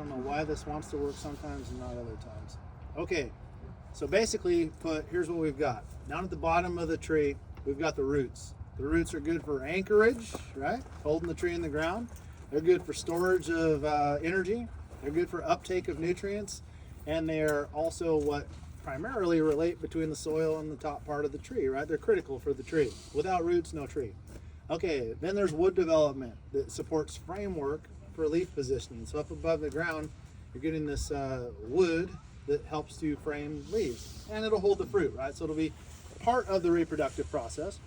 don't know why this wants to work sometimes and not other times. Okay, so basically here's what we've got. Down at the bottom of the tree, we've got the roots. The roots are good for anchorage, right? Holding the tree in the ground. They're good for storage of energy. They're good for uptake of nutrients. And they're also what primarily relate between the soil and the top part of the tree, right? They're critical for the tree. Without roots, no tree. Okay, then there's wood development that supports framework for leaf positioning. So up above the ground, you're getting this wood that helps to frame leaves. And it'll hold the fruit, right? So it'll be part of the reproductive process.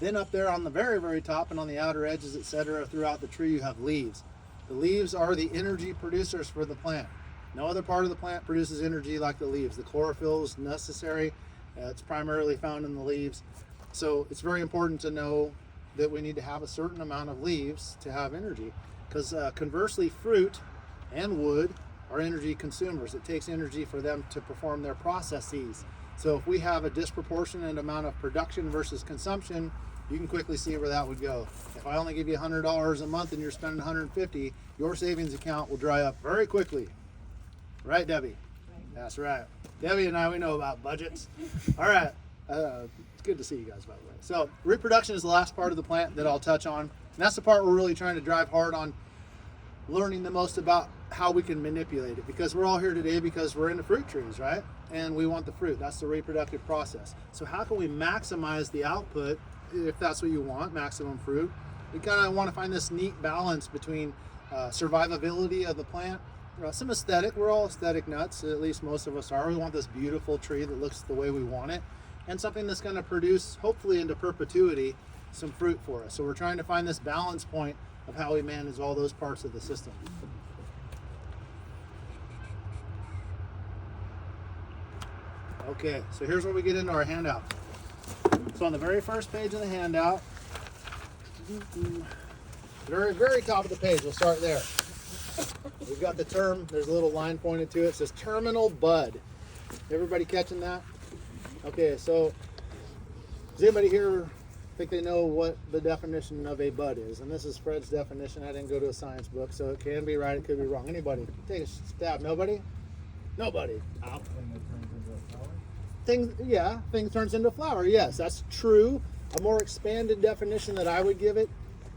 Then up there on the very, very top and on the outer edges, etc., throughout the tree, you have leaves. The leaves are the energy producers for the plant. No other part of the plant produces energy like the leaves. The chlorophyll is necessary. It's primarily found in the leaves. So it's very important to know that we need to have a certain amount of leaves to have energy, because conversely, fruit and wood are energy consumers. It takes energy for them to perform their processes. So if we have a disproportionate amount of production versus consumption, you can quickly see where that would go. If I only give you $100 a month and you're spending $150, your savings account will dry up very quickly. Right, Debbie? Right. That's right. Debbie and I, we know about budgets. All right. It's good to see you guys, by the way. So reproduction is the last part of the plant that I'll touch on. And that's the part we're really trying to drive hard on, learning the most about how we can manipulate it, because we're all here today because we're into fruit trees, right? And we want the fruit. That's the reproductive process. So how can we maximize the output, if that's what you want, maximum fruit? We kind of want to find this neat balance between survivability of the plant, some aesthetic. We're all aesthetic nuts, at least most of us are. We want this beautiful tree that looks the way we want it, and something that's going to produce, hopefully into perpetuity, some fruit for us. So we're trying to find this balance point of how we manage all those parts of the system. Okay, so here's where we get into our handout. So on the very first page of the handout, very, very top of the page, we'll start there. We've got the term, there's a little line pointed to it. It says terminal bud. Everybody catching that? Okay, so does anybody here think they know what the definition of a bud is? And this is Fred's definition. I didn't go to a science book, so it can be right, it could be wrong. Anybody? Take a stab. Nobody? Nobody. Thing turns into flower. Yes, that's true. A more expanded definition that I would give it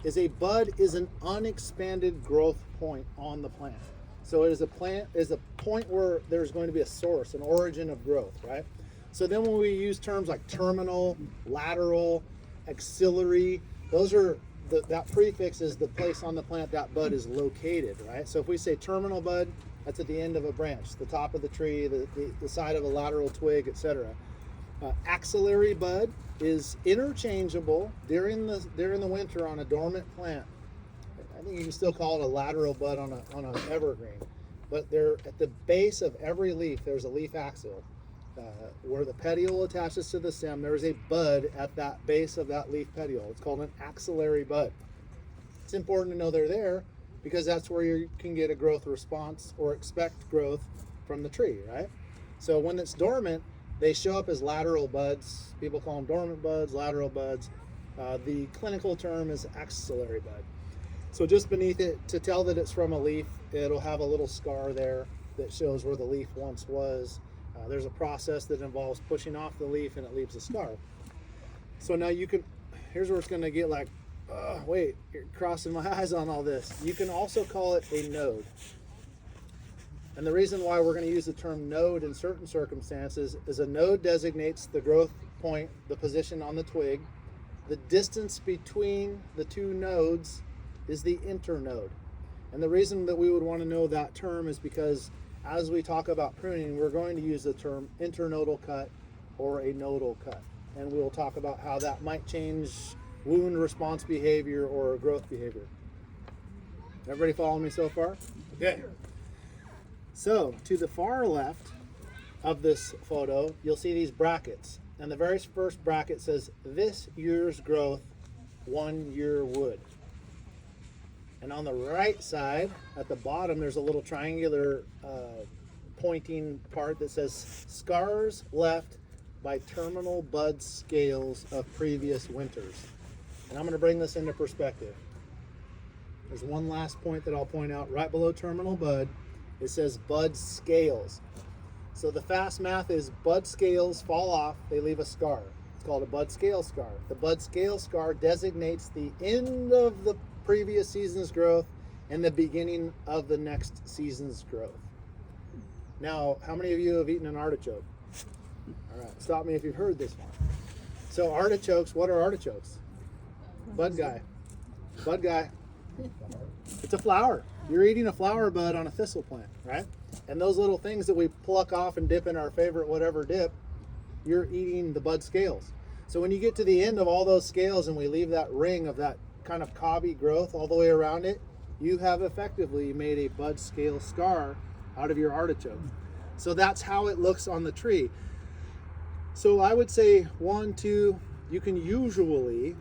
is a bud is an unexpanded growth point on the plant. So it is a point where there's going to be a source, an origin of growth, right? So then when we use terms like terminal, lateral, axillary, those are that prefix is the place on the plant that bud is located, right? So if we say terminal bud, that's at the end of a branch, the top of the tree, the side of a lateral twig, etc. Axillary bud is interchangeable during the winter on a dormant plant. I think you can still call it a lateral bud on an evergreen, but they're at the base of every leaf. There's a leaf axil where the petiole attaches to the stem. There is a bud at that base of that leaf petiole. It's called an axillary bud. It's important to know they're there, because that's where you can get a growth response or expect growth from the tree, right? So when it's dormant, they show up as lateral buds. People call them dormant buds, lateral buds. The clinical term is axillary bud. So just beneath it, to tell that it's from a leaf, it'll have a little scar there that shows where the leaf once was. There's a process that involves pushing off the leaf and it leaves a scar. So now here's where it's gonna get like, wait, you're crossing my eyes on all this. You can also call it a node. And the reason why we're going to use the term node in certain circumstances is a node designates the growth point, the position on the twig. The distance between the two nodes is the internode. And the reason that we would want to know that term is because as we talk about pruning, we're going to use the term internodal cut or a nodal cut. And we'll talk about how that might change wound response behavior or growth behavior. Everybody following me so far? Okay. So to the far left of this photo, you'll see these brackets. And the very first bracket says, this year's growth, 1 year wood. And on the right side, at the bottom, there's a little triangular pointing part that says, scars left by terminal bud scales of previous winters. And I'm going to bring this into perspective. there's one last point that I'll point out right below terminal bud. It says bud scales. So the fast math is bud scales fall off, they leave a scar. It's called a bud scale scar. The bud scale scar designates the end of the previous season's growth and the beginning of the next season's growth. Now, how many of you have eaten an artichoke? All right, stop me if you've heard this one. So artichokes, what are artichokes? Bud guy. Bud guy. It's a flower. You're eating a flower bud on a thistle plant, right? And those little things that we pluck off and dip in our favorite whatever dip, you're eating the bud scales. So when you get to the end of all those scales and we leave that ring of that kind of cobby growth all the way around it, you have effectively made a bud scale scar out of your artichoke. So that's how it looks on the tree. So I would say 1, 2, you can usually,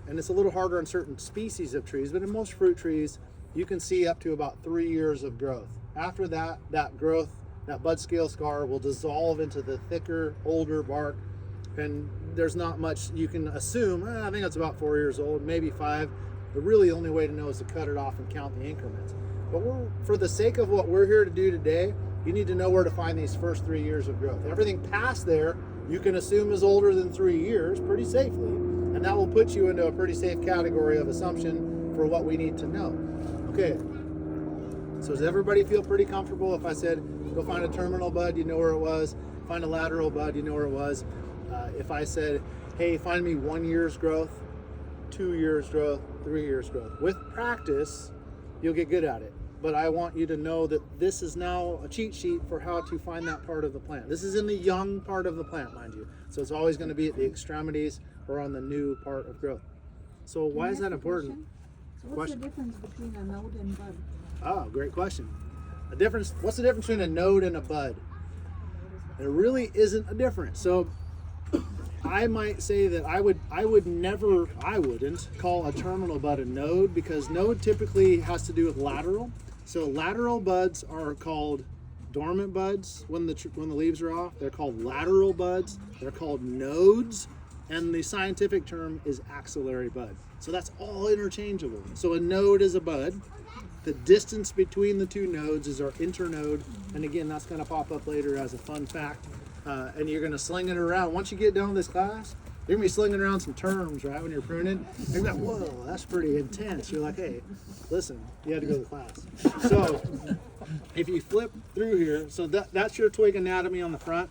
and it's a little harder on certain species of trees, but in most fruit trees, you can see up to about 3 years of growth. After that, that growth, that bud scale scar will dissolve into the thicker, older bark, and there's not much you can assume. I think it's about 4 years old, maybe 5. But really the only way to know is to cut it off and count the increments. But for the sake of what we're here to do today, you need to know where to find these first 3 years of growth. Everything past there, you can assume is older than 3 years pretty safely, and that will put you into a pretty safe category of assumption for what we need to know. Okay, so does everybody feel pretty comfortable if I said, go find a terminal bud, you know where it was, find a lateral bud, you know where it was. If I said, hey, find me 1 year's growth, 2 years growth, 3 years growth. With practice, you'll get good at it. But I want you to know that this is now a cheat sheet for how to find that part of the plant. This is in the young part of the plant, mind you. So it's always going to be at the extremities or on the new part of growth. So why is that important? So what's the difference between a node and bud? Oh, great question. What's the difference between a node and a bud? There really isn't a difference. So I might say that I wouldn't call a terminal bud a node, because node typically has to do with lateral. So lateral buds are called dormant buds when the leaves are off. They're called lateral buds. They're called nodes, and the scientific term is axillary bud. So that's all interchangeable. So a node is a bud. The distance between the two nodes is our internode, and again, that's going to pop up later as a fun fact. And you're going to sling it around. Once you get done with this class, you're going to be slinging around some terms, right, when you're pruning. You're like, whoa, that's pretty intense. You're like, hey, listen, you had to go to class. So if you flip through here, so that's your twig anatomy on the front.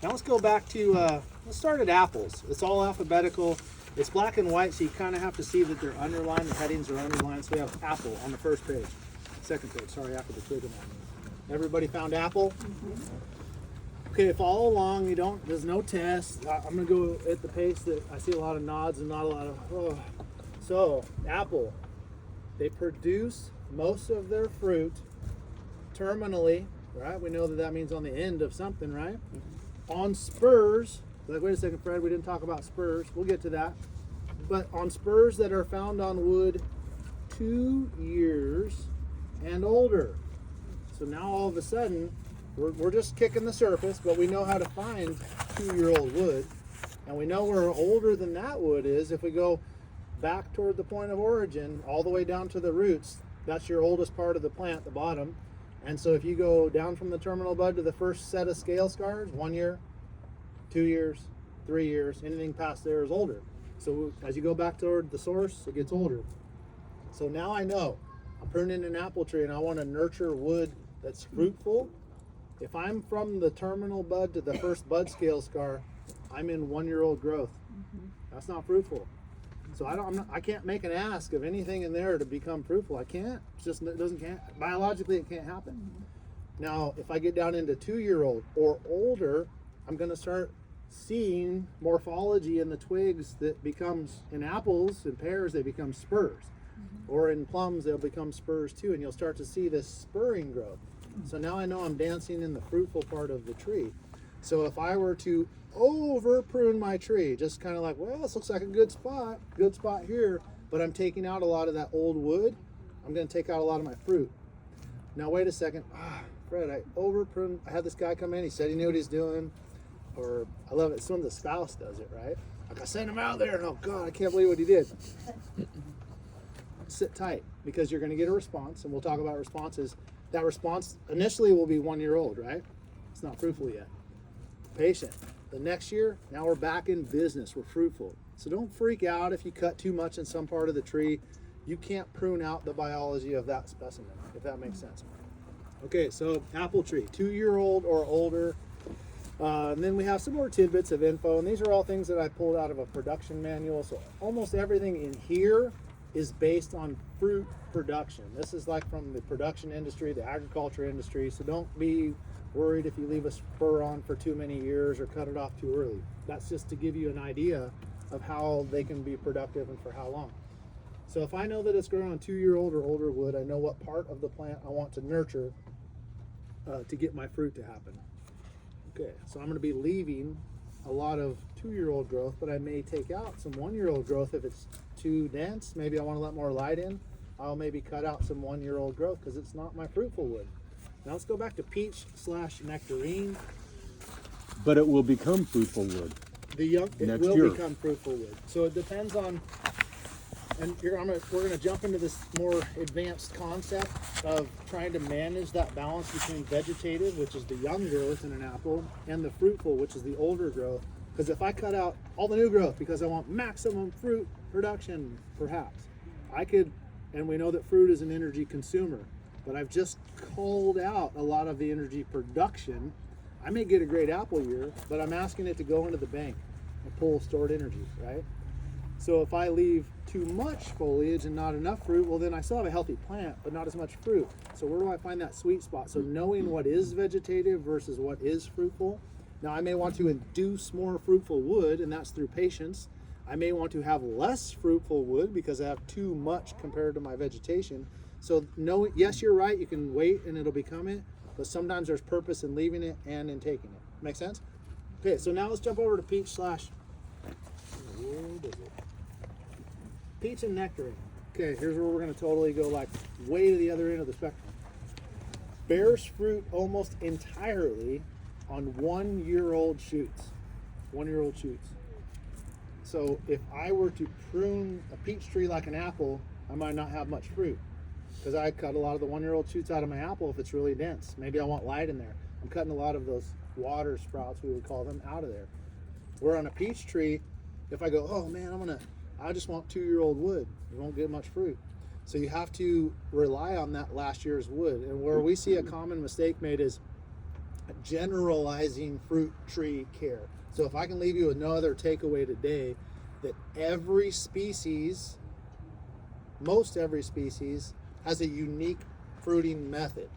Now let's go back to, let's start at apples. It's all alphabetical. It's black and white, so you kind of have to see that they're underlined. The headings are underlined. So we have apple on the first page. Second page, sorry, after the twig anatomy. Everybody found apple? Okay, follow along. There's no test. I'm gonna go at the pace that I see a lot of nods and not a lot of, So, apple. They produce most of their fruit terminally, right? We know that means on the end of something, right? On spurs. Like, wait a second, Fred, we didn't talk about spurs. We'll get to that. But on spurs that are found on wood 2 years and older. So now all of a sudden, we're just kicking the surface, but we know how to find 2-year-old wood. And we know where older than that wood is. If we go back toward the point of origin, all the way down to the roots, that's your oldest part of the plant, the bottom. And so if you go down from the terminal bud to the first set of scale scars, 1 year, 2 years, 3 years, anything past there is older. So as you go back toward the source, it gets older. So now I know I'm pruning an apple tree and I want to nurture wood that's fruitful. If I'm from the terminal bud to the first bud scale scar, I'm in 1-year-old growth. That's not fruitful. So I can't make an ask of anything in there to become fruitful. I can't. Biologically, it can't happen. Now, if I get down into 2-year-old or older, I'm going to start seeing morphology in the twigs that becomes, in apples and pears, they become spurs. Or in plums, they'll become spurs too, and you'll start to see this spurring growth. So now I know I'm dancing in the fruitful part of the tree. So if I were to over prune my tree, just kind of like, well, this looks like a good spot here, but I'm taking out a lot of that old wood, I'm going to take out a lot of my fruit. Now wait a second, Fred, I over pruned. I had this guy come in, he said he knew what he's doing. Or I love it, it's when the spouse does it, right? Like, I sent him out there and oh God, I can't believe what he did. sit tight because you're going to get a response, and we'll talk about responses. That response initially will be 1 year old, right? It's not fruitful yet. Patient. The next year, now we're back in business. We're fruitful. So don't freak out if you cut too much in some part of the tree. You can't prune out the biology of that specimen, if that makes sense. Okay, so apple tree, 2 year old or older. And then we have some more tidbits of info, and these are all things that I pulled out of a production manual. So almost everything in here is based on fruit production. This is like from the production industry, the agriculture industry. So don't be worried if you leave a spur on for too many years or cut it off too early. That's just to give you an idea of how they can be productive and for how long. So if I know that it's grown on 2 year old or older wood, I know what part of the plant I want to nurture to get my fruit to happen. Okay, so I'm going to be leaving a lot of 2 year old growth, but I may take out some 1 year old growth if it's too dense. Maybe I want to let more light in. I'll maybe cut out some 1 year old growth because it's not my fruitful wood. Now let's go back to peach/nectarine. But it will become fruitful wood. It Next will year. become fruitful wood. So it depends on, and we're going to jump into this more advanced concept of trying to manage that balance between vegetative, which is the young growth in an apple, and the fruitful, which is the older growth. Because if I cut out all the new growth because I want maximum fruit production, perhaps, I could, and we know that fruit is an energy consumer, but I've just culled out a lot of the energy production. I may get a great apple year, but I'm asking it to go into the bank and pull stored energy, right? So if I leave too much foliage and not enough fruit, well then I still have a healthy plant, but not as much fruit. So where do I find that sweet spot? So knowing what is vegetative versus what is fruitful. Now I may want to induce more fruitful wood, and that's through patience. I may want to have less fruitful wood because I have too much compared to my vegetation. So yes, you're right, you can wait and it'll become it, but sometimes there's purpose in leaving it and in taking it. Make sense? Okay, so now let's jump over to peach and nectarine. Okay, here's where we're going to totally go like way to the other end of the spectrum. Bears fruit almost entirely on 1 year old shoots. 1 year old shoots. So if I were to prune a peach tree like an apple, I might not have much fruit because I cut a lot of the 1 year old shoots out of my apple if it's really dense. Maybe I want light in there. I'm cutting a lot of those water sprouts, we would call them, out of there. Where on a peach tree, if I go, oh man, I just want 2 year old wood, you won't get much fruit. So you have to rely on that last year's wood. And where we see a common mistake made is generalizing fruit tree care. So if I can leave you with no other takeaway today, that every species, most every species, has a unique fruiting method.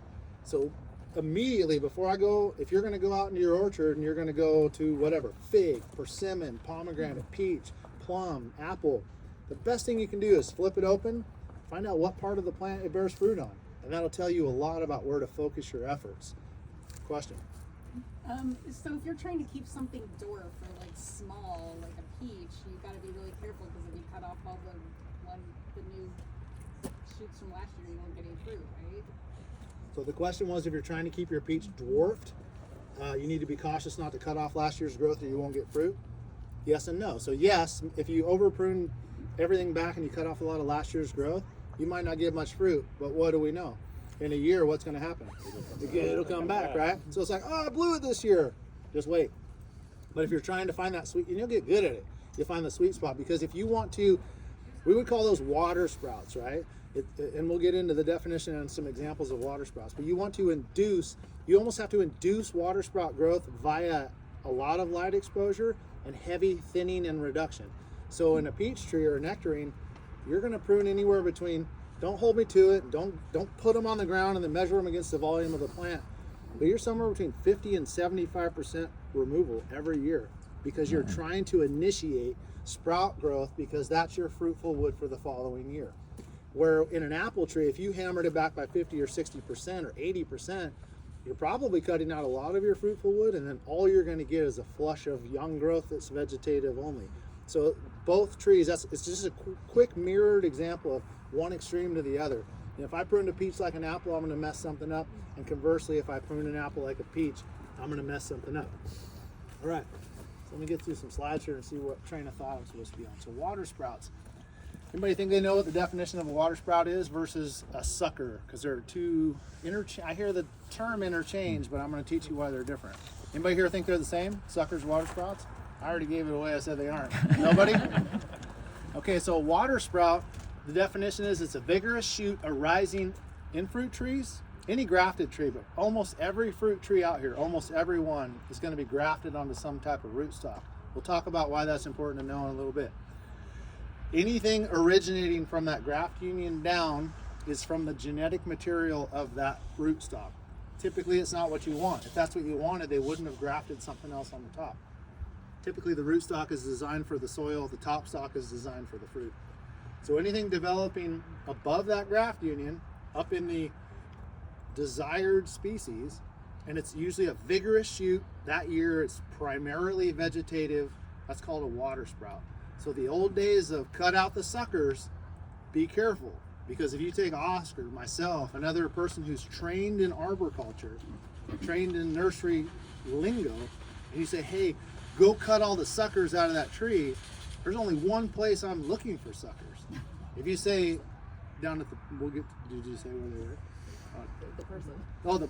So immediately before I go, if you're going to go out into your orchard and you're going to go to whatever, fig, persimmon, pomegranate, peach, plum, apple, the best thing you can do is flip it open, find out what part of the plant it bears fruit on, and that'll tell you a lot about where to focus your efforts. Question? So if you're trying to keep something dwarf or like small, like a peach, you've got to be really careful because if you cut off all the new shoots from last year, you won't get any fruit, right? So the question was, if you're trying to keep your peach dwarfed, you need to be cautious not to cut off last year's growth or you won't get fruit. Yes and no. So yes, if you over prune everything back and you cut off a lot of last year's growth, you might not get much fruit. But what do we know? In a year, what's going to happen? It'll come back, right? So it's like, oh, I blew it this year. Just wait. But if you're trying to find that sweet, and you'll get good at it, you'll find the sweet spot. Because if you want to, we would call those water sprouts, right? And we'll get into the definition and some examples of water sprouts. But you want to induce, you almost have to induce water sprout growth via a lot of light exposure and heavy thinning and reduction. So in a peach tree or a nectarine, you're going to prune anywhere between, don't hold me to it, don't put them on the ground and then measure them against the volume of the plant, but you're somewhere between 50 and 75% removal every year because you're trying to initiate sprout growth because that's your fruitful wood for the following year. Where in an apple tree, if you hammered it back by 50 or 60% or 80%, you're probably cutting out a lot of your fruitful wood, and then all you're going to get is a flush of young growth that's vegetative only. So both trees, it's just a quick mirrored example of one extreme to the other. And if I prune a peach like an apple, I'm going to mess something up. And conversely, if I prune an apple like a peach, I'm going to mess something up. All right, so let me get through some slides here and see what train of thought I'm supposed to be on. So water sprouts. Anybody think they know what the definition of a water sprout is versus a sucker? Because they're two I hear the term interchange, but I'm going to teach you why they're different. Anybody here think they're the same? Suckers, water sprouts? I already gave it away. I said they aren't. Nobody? Okay, so a water sprout, the definition is it's a vigorous shoot arising in fruit trees, any grafted tree, but almost every fruit tree out here, almost every one is going to be grafted onto some type of rootstock. We'll talk about why that's important to know in a little bit. Anything originating from that graft union down is from the genetic material of that rootstock. Typically, it's not what you want. If that's what you wanted, they wouldn't have grafted something else on the top. Typically, the rootstock is designed for the soil, the top stock is designed for the fruit. So anything developing above that graft union, up in the desired species, and it's usually a vigorous shoot, that year it's primarily vegetative, that's called a water sprout. So the old days of cut out the suckers, be careful, because if you take Oscar, myself, another person who's trained in arboriculture, trained in nursery lingo, and you say, hey, go cut all the suckers out of that tree, there's only one place I'm looking for suckers. If you say down at the, did you say where they were? The person. Oh,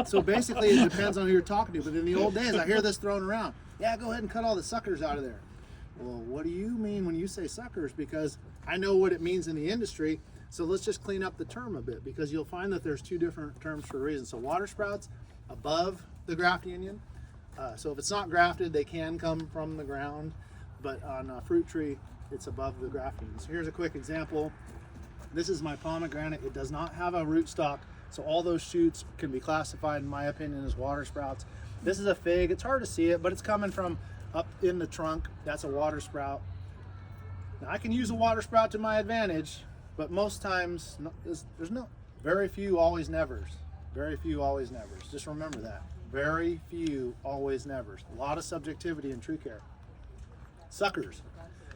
so basically it depends on who you're talking to, but in the old days, I hear this thrown around. Yeah, go ahead and cut all the suckers out of there. Well, what do you mean when you say suckers? Because I know what it means in the industry, so let's just clean up the term a bit, because you'll find that there's two different terms for a reason. So water sprouts above the graft union. So if it's not grafted, they can come from the ground, but on a fruit tree, it's above the graft union. So here's a quick example. This is my pomegranate. It does not have a rootstock, so all those shoots can be classified, in my opinion, as water sprouts. This is a fig. It's hard to see it, but it's coming from up in the trunk. That's a water sprout. Now, I can use a water sprout to my advantage, but most times, there's very few always nevers. Very few always nevers. Just remember that. Very few always nevers. A lot of subjectivity in tree care. Suckers.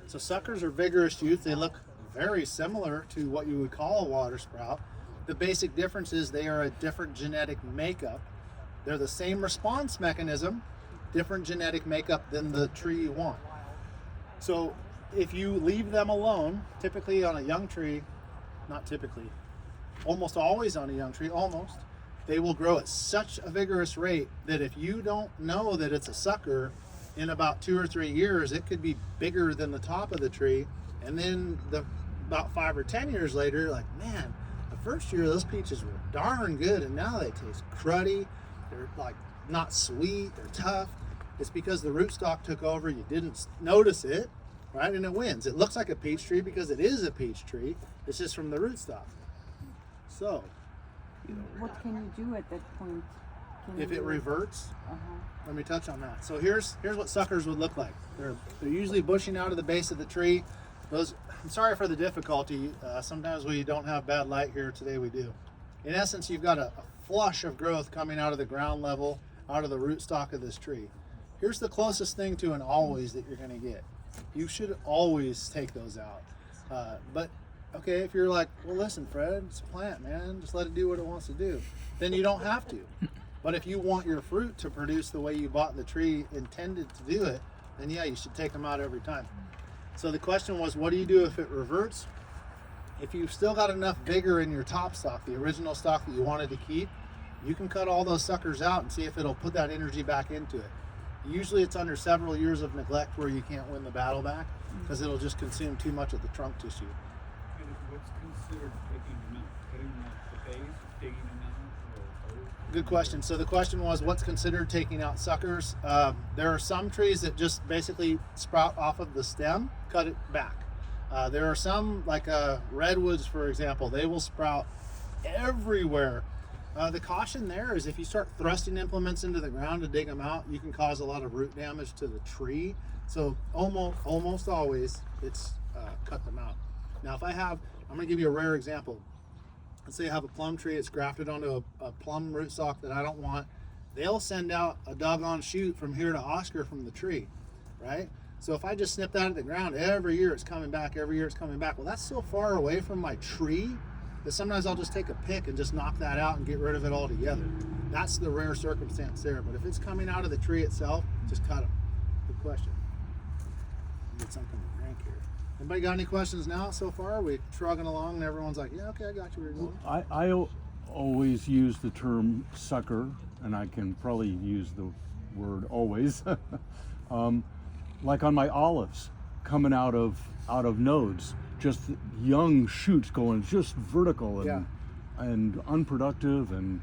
So suckers are vigorous shoots. They look very similar to what you would call a water sprout. The basic difference is they are a different genetic makeup. They're the same response mechanism, different genetic makeup than the tree you want. So if you leave them alone, typically on a young tree, not typically, almost always on a young tree, they will grow at such a vigorous rate that if you don't know that it's a sucker, in about 2 or 3 years, it could be bigger than the top of the tree. And then about 5 or 10 years later, like, man, the first year those peaches were darn good, and now they taste cruddy. They're like not sweet, they're tough. It's because the rootstock took over, you didn't notice it, right? And it wins. It looks like a peach tree because it is a peach tree. It's just from the rootstock. So, What can you do at that point? if it reverts, let me touch on that. So here's what suckers would look like. They're usually bushing out of the base of the tree. I'm sorry for the difficulty. Sometimes we don't have bad light here. Today we do. In essence, you've got a flush of growth coming out of the ground level, out of the rootstock of this tree. Here's the closest thing to an always that you're going to get. You should always take those out. But okay, if you're like, well, listen, Fred, it's a plant, man. Just let it do what it wants to do. Then you don't have to. But if you want your fruit to produce the way you bought the tree intended to do it, then yeah, you should take them out every time. So the question was, what do you do if it reverts? If you've still got enough vigor in your top stock, the original stock that you wanted to keep, you can cut all those suckers out and see if it'll put that energy back into it. Usually it's under several years of neglect where you can't win the battle back, because it'll just consume too much of the trunk tissue. What's considered taking them out? Cutting off the base, digging them out, or Good question. So the question was, what's considered taking out suckers? There are some trees that just basically sprout off of the stem, cut it back. There are some, like redwoods, for example, they will sprout everywhere. The caution there is if you start thrusting implements into the ground to dig them out, you can cause a lot of root damage to the tree. So almost always, it's cut them out. Now, I'm going to give you a rare example. Let's say I have a plum tree, it's grafted onto a plum rootstock that I don't want. They'll send out a doggone shoot from here to Oscar from the tree, right? So if I just snip that at the ground, every year it's coming back, well, that's so far away from my tree that sometimes I'll just take a pick and just knock that out and get rid of it altogether. That's the rare circumstance there. But if it's coming out of the tree itself, just cut them. Good question. Get something to drink here. Anybody got any questions now so far? We trugging along and everyone's like, yeah, okay, I got you where you're going. I always use the term sucker, and I can probably use the word always. Like on my olives coming out of nodes, just young shoots going just vertical and Yeah. and unproductive and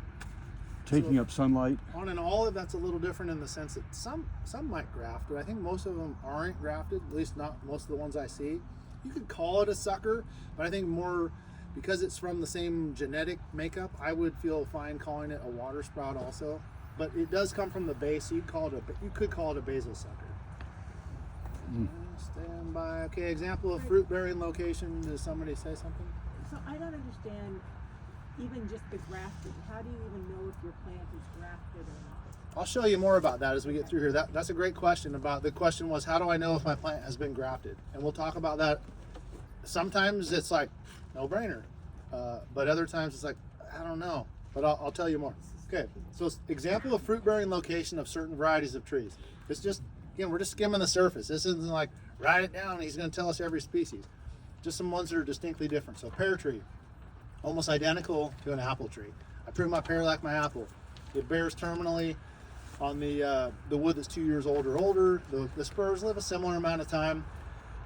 taking So- up sunlight. On an olive, that's a little different in the sense that some might graft, but I think most of them aren't grafted, at least not most of the ones I see. You could call it a sucker, but I think more because it's from the same genetic makeup, I would feel fine calling it a water sprout also. But it does come from the base, so you could call it a basil sucker. Stand by. Okay, example of fruit bearing location. Does somebody say something? So I don't understand even just the grafting. How do you even know if your plant is grafted or not? I'll show you more about that as we get through here. That's a great question. The question was, how do I know if my plant has been grafted? And we'll talk about that. Sometimes it's like no brainer, but other times it's like I don't know. But I'll tell you more. Okay, so example of fruit bearing location of certain varieties of trees. It's just again we're just skimming the surface. This isn't like write it down. He's going to tell us every species. Just some ones that are distinctly different. So pear tree, almost identical to an apple tree. I prune my pear like my apple. It bears terminally on the wood that's 2 years old or older. The spurs live a similar amount of time.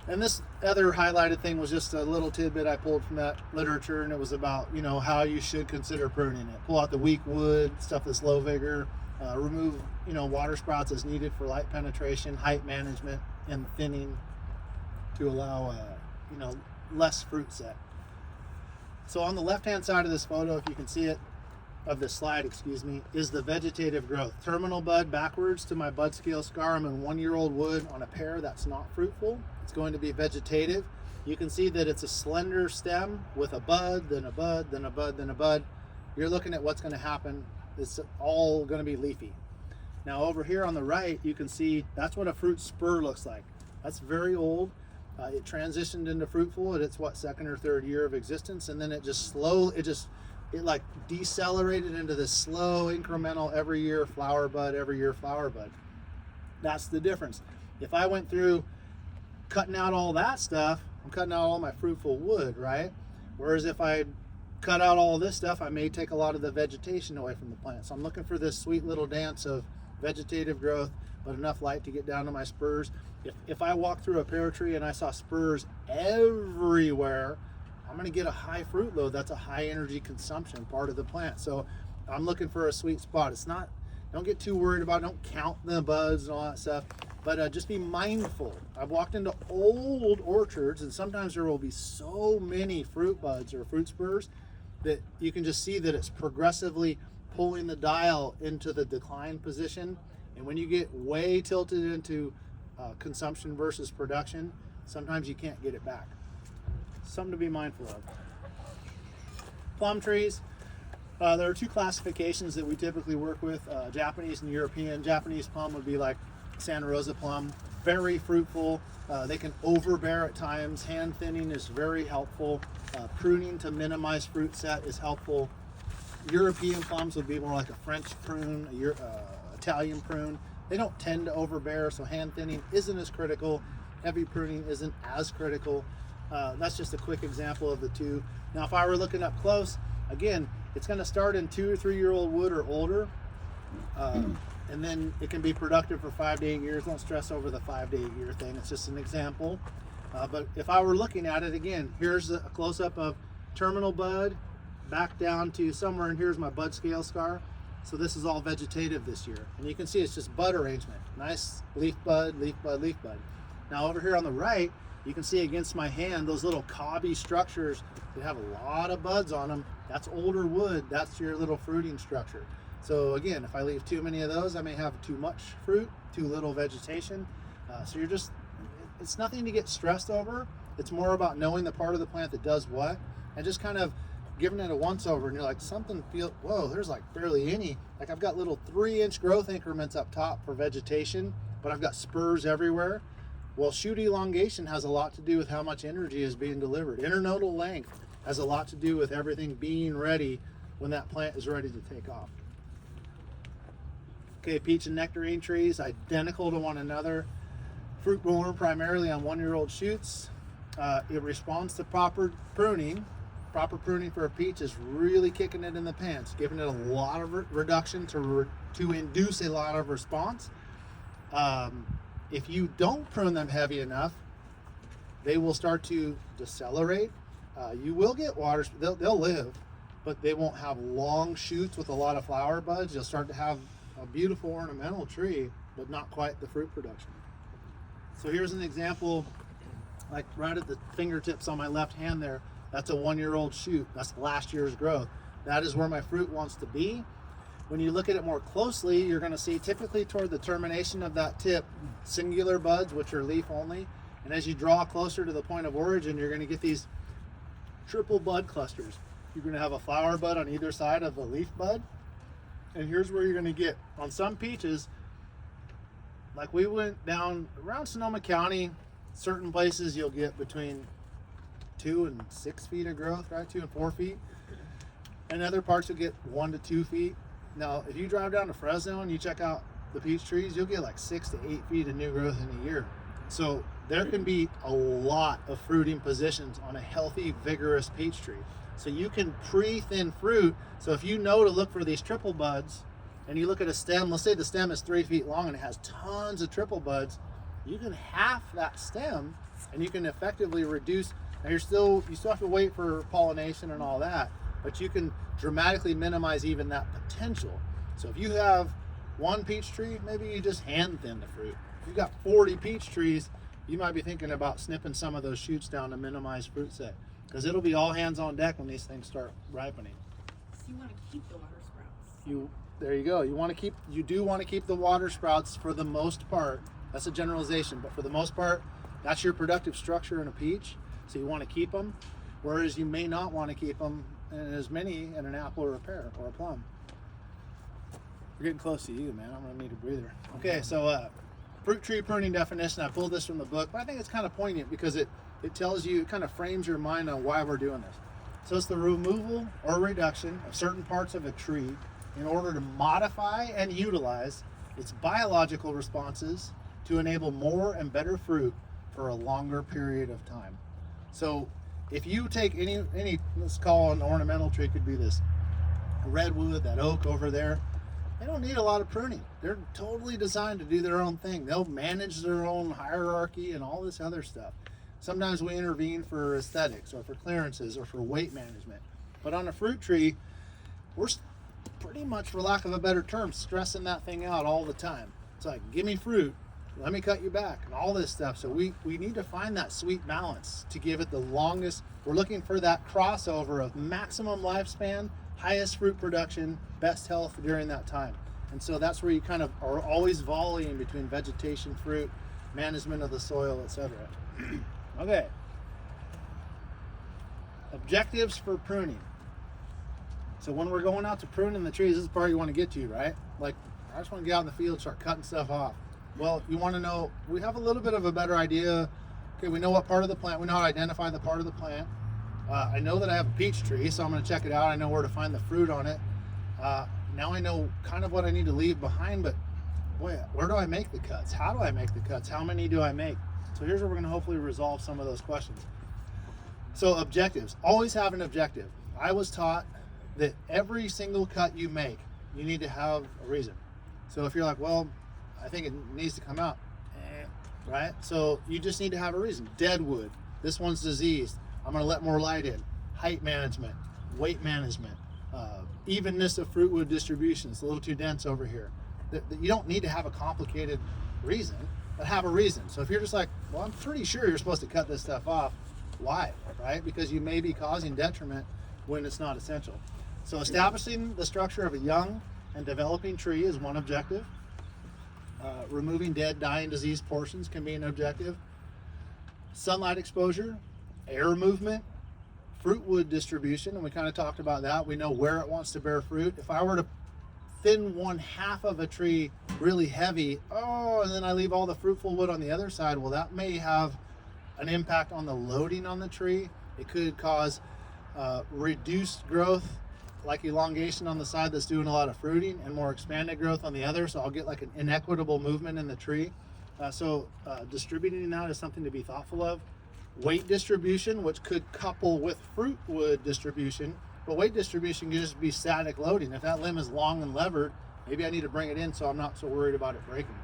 And this other highlighted thing was just a little tidbit I pulled from that literature, and it was about how you should consider pruning it. Pull out the weak wood, stuff that's low vigor, remove water sprouts as needed for light penetration, height management, and thinning to allow less fruit set. So on the left-hand side of this photo, if you can see it, of this slide, is the vegetative growth. Terminal bud backwards to my bud scale scar. I'm in 1-year-old wood on a pear that's not fruitful. It's going to be vegetative. You can see that it's a slender stem with a bud, then a bud, then a bud, then a bud. You're looking at what's going to happen. It's all going to be leafy. Now over here on the right, you can see that's what a fruit spur looks like. That's very old. It transitioned into fruitful at its second or third year of existence, and then it like decelerated into this slow incremental every year flower bud. That's the difference. If I went through cutting out all that stuff, I'm cutting out all my fruitful wood, right? Whereas if I cut out all this stuff, I may take a lot of the vegetation away from the plant. So I'm looking for this sweet little dance of vegetative growth, but enough light to get down to my spurs. If I walk through a pear tree and I saw spurs everywhere, I'm going to get a high fruit load. That's a high energy consumption part of the plant. So I'm looking for a sweet spot. Don't get too worried about it. Don't count the buds and all that stuff, but just be mindful. I've walked into old orchards, and sometimes there will be so many fruit buds or fruit spurs that you can just see that it's progressively pulling the dial into the decline position. And when you get way tilted into consumption versus production, sometimes you can't get it back. Something to be mindful of. Plum trees. There are two classifications that we typically work with, Japanese and European. Japanese plum would be like Santa Rosa plum, very fruitful. They can overbear at times. Hand thinning is very helpful. Pruning to minimize fruit set is helpful. European plums would be more like a French prune, Italian prune. They don't tend to overbear, so hand thinning isn't as critical. Heavy pruning isn't as critical. That's just a quick example of the two. Now, if I were looking up close, again, it's going to start in 2 or 3 year old wood or older, and then it can be productive for 5 to 8 years. Don't stress over the 5 to 8 year thing. It's just an example. But if I were looking at it again, here's a close up of terminal bud, back down to somewhere, and here's my bud scale scar. So this is all vegetative this year, and you can see it's just bud arrangement. Nice leaf bud, leaf bud, leaf bud. Now over here on the right, you can see against my hand those little cobby structures that have a lot of buds on them. That's older wood. That's your little fruiting structure. So again, if I leave too many of those, I may have too much fruit, too little vegetation. So it's nothing to get stressed over. It's more about knowing the part of the plant that does what, and just kind of giving it a once over, and you're like, whoa, there's like barely any. Like I've got little 3-inch growth increments up top for vegetation, but I've got spurs everywhere. Well, shoot elongation has a lot to do with how much energy is being delivered. Internodal length has a lot to do with everything being ready when that plant is ready to take off. Okay, peach and nectarine trees, identical to one another. Fruit borne primarily on 1-year-old shoots. It responds to proper pruning. Proper pruning for a peach is really kicking it in the pants, giving it a lot of reduction to induce a lot of response. If you don't prune them heavy enough, they will start to decelerate. You will get waters, they'll live, but they won't have long shoots with a lot of flower buds. You'll start to have a beautiful ornamental tree, but not quite the fruit production. So here's an example, like right at the fingertips on my left hand there. That's a 1-year-old shoot. That's last year's growth. That is where my fruit wants to be. When you look at it more closely, you're going to see typically toward the termination of that tip, singular buds, which are leaf only. And as you draw closer to the point of origin, you're going to get these triple bud clusters. You're going to have a flower bud on either side of the leaf bud. And here's where you're going to get, on some peaches, like we went down around Sonoma County, certain places you'll get between 2 and 6 feet of growth, right? 2 and 4 feet. And other parts you'll get 1 to 2 feet. Now, if you drive down to Fresno and you check out the peach trees, you'll get like 6 to 8 feet of new growth in a year. So there can be a lot of fruiting positions on a healthy, vigorous peach tree. So you can pre-thin fruit. So if you know to look for these triple buds, and you look at a stem, let's say the stem is 3 feet long and it has tons of triple buds, you can half that stem and you can effectively reduce. Now you still have to wait for pollination and all that, but you can dramatically minimize even that potential. So if you have 1 peach tree, maybe you just hand thin the fruit. If you've got 40 peach trees, you might be thinking about snipping some of those shoots down to minimize fruit set, because it'll be all hands on deck when these things start ripening. So you want to keep the water sprouts. There you go. You do want to keep the water sprouts for the most part. That's a generalization, but for the most part, that's your productive structure in a peach. So you want to keep them, whereas you may not want to keep them in as many in an apple or a pear or a plum. We're getting close to you, man. I'm gonna need a breather. Okay, so fruit tree pruning definition. I pulled this from the book, but I think it's kind of poignant because it tells you, it kind of frames your mind on why we're doing this. So it's the removal or reduction of certain parts of a tree in order to modify and utilize its biological responses to enable more and better fruit for a longer period of time. So if you take any let's call an ornamental tree, could be this redwood, that oak over there, they don't need a lot of pruning. They're totally designed to do their own thing. They'll manage their own hierarchy and all this other stuff. Sometimes we intervene for aesthetics or for clearances or for weight management. But on a fruit tree, we're pretty much, for lack of a better term, stressing that thing out all the time. It's like, give me fruit, let me cut you back, and all this stuff. So we need to find that sweet balance to give it the longest. We're looking for that crossover of maximum lifespan, highest fruit production, best health during that time. And so that's where you kind of are always volleying between vegetation, fruit, management of the soil, etc. Okay. Objectives for pruning. So when we're going out to pruning the trees, this is the part you want to get to, right? Like, I just want to get out in the field, start cutting stuff off. Well, you want to know, we have a little bit of a better idea. Okay, we know what part of the plant, we know how to identify the part of the plant. I know that I have a peach tree, so I'm going to check it out. I know where to find the fruit on it. Now I know kind of what I need to leave behind, but boy, where do I make the cuts? How do I make the cuts? How many do I make? So here's where we're going to hopefully resolve some of those questions. So objectives, always have an objective. I was taught that every single cut you make, you need to have a reason. So if you're like, well, I think it needs to come out, right? So you just need to have a reason. Dead wood, this one's diseased, I'm going to let more light in. Height management, weight management, evenness of fruit wood distribution. It's a little too dense over here. You don't need to have a complicated reason, but have a reason. So if you're just like, well, I'm pretty sure you're supposed to cut this stuff off, why, right? Because you may be causing detriment when it's not essential. So establishing the structure of a young and developing tree is one objective. Removing dead, dying, diseased portions can be an objective. Sunlight exposure, air movement, fruit wood distribution, and we kind of talked about that. We know where it wants to bear fruit. If I were to thin one half of a tree really heavy, and then I leave all the fruitful wood on the other side, well, that may have an impact on the loading on the tree. It could cause reduced growth, like elongation on the side that's doing a lot of fruiting, and more expanded growth on the other, so I'll get like an inequitable movement in the tree. So distributing that is something to be thoughtful of. weight distribution, which could couple with fruit wood distribution. But weight distribution can just be static loading. If that limb is long and levered, maybe I need to bring it in so I'm not so worried about it breaking.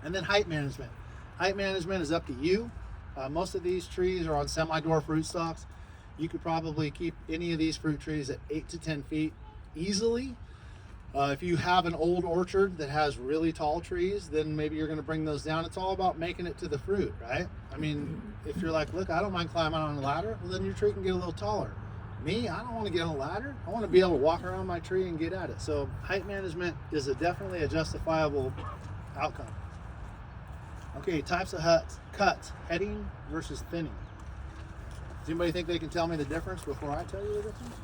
And then height management. Height management is up to you. Most of these trees are on semi-dwarf rootstocks. You could probably keep any of these fruit trees at 8 to 10 feet easily. If you have an old orchard that has really tall trees, then maybe you're going to bring those down. It's all about making it to the fruit, right? I mean, if you're like, look, I don't mind climbing on a ladder, well, then your tree can get a little taller. Me, I don't want to get on a ladder. I want to be able to walk around my tree and get at it. So height management is definitely a justifiable outcome. Okay, types of cuts, heading versus thinning. Does anybody think they can tell me the difference before I tell you the difference?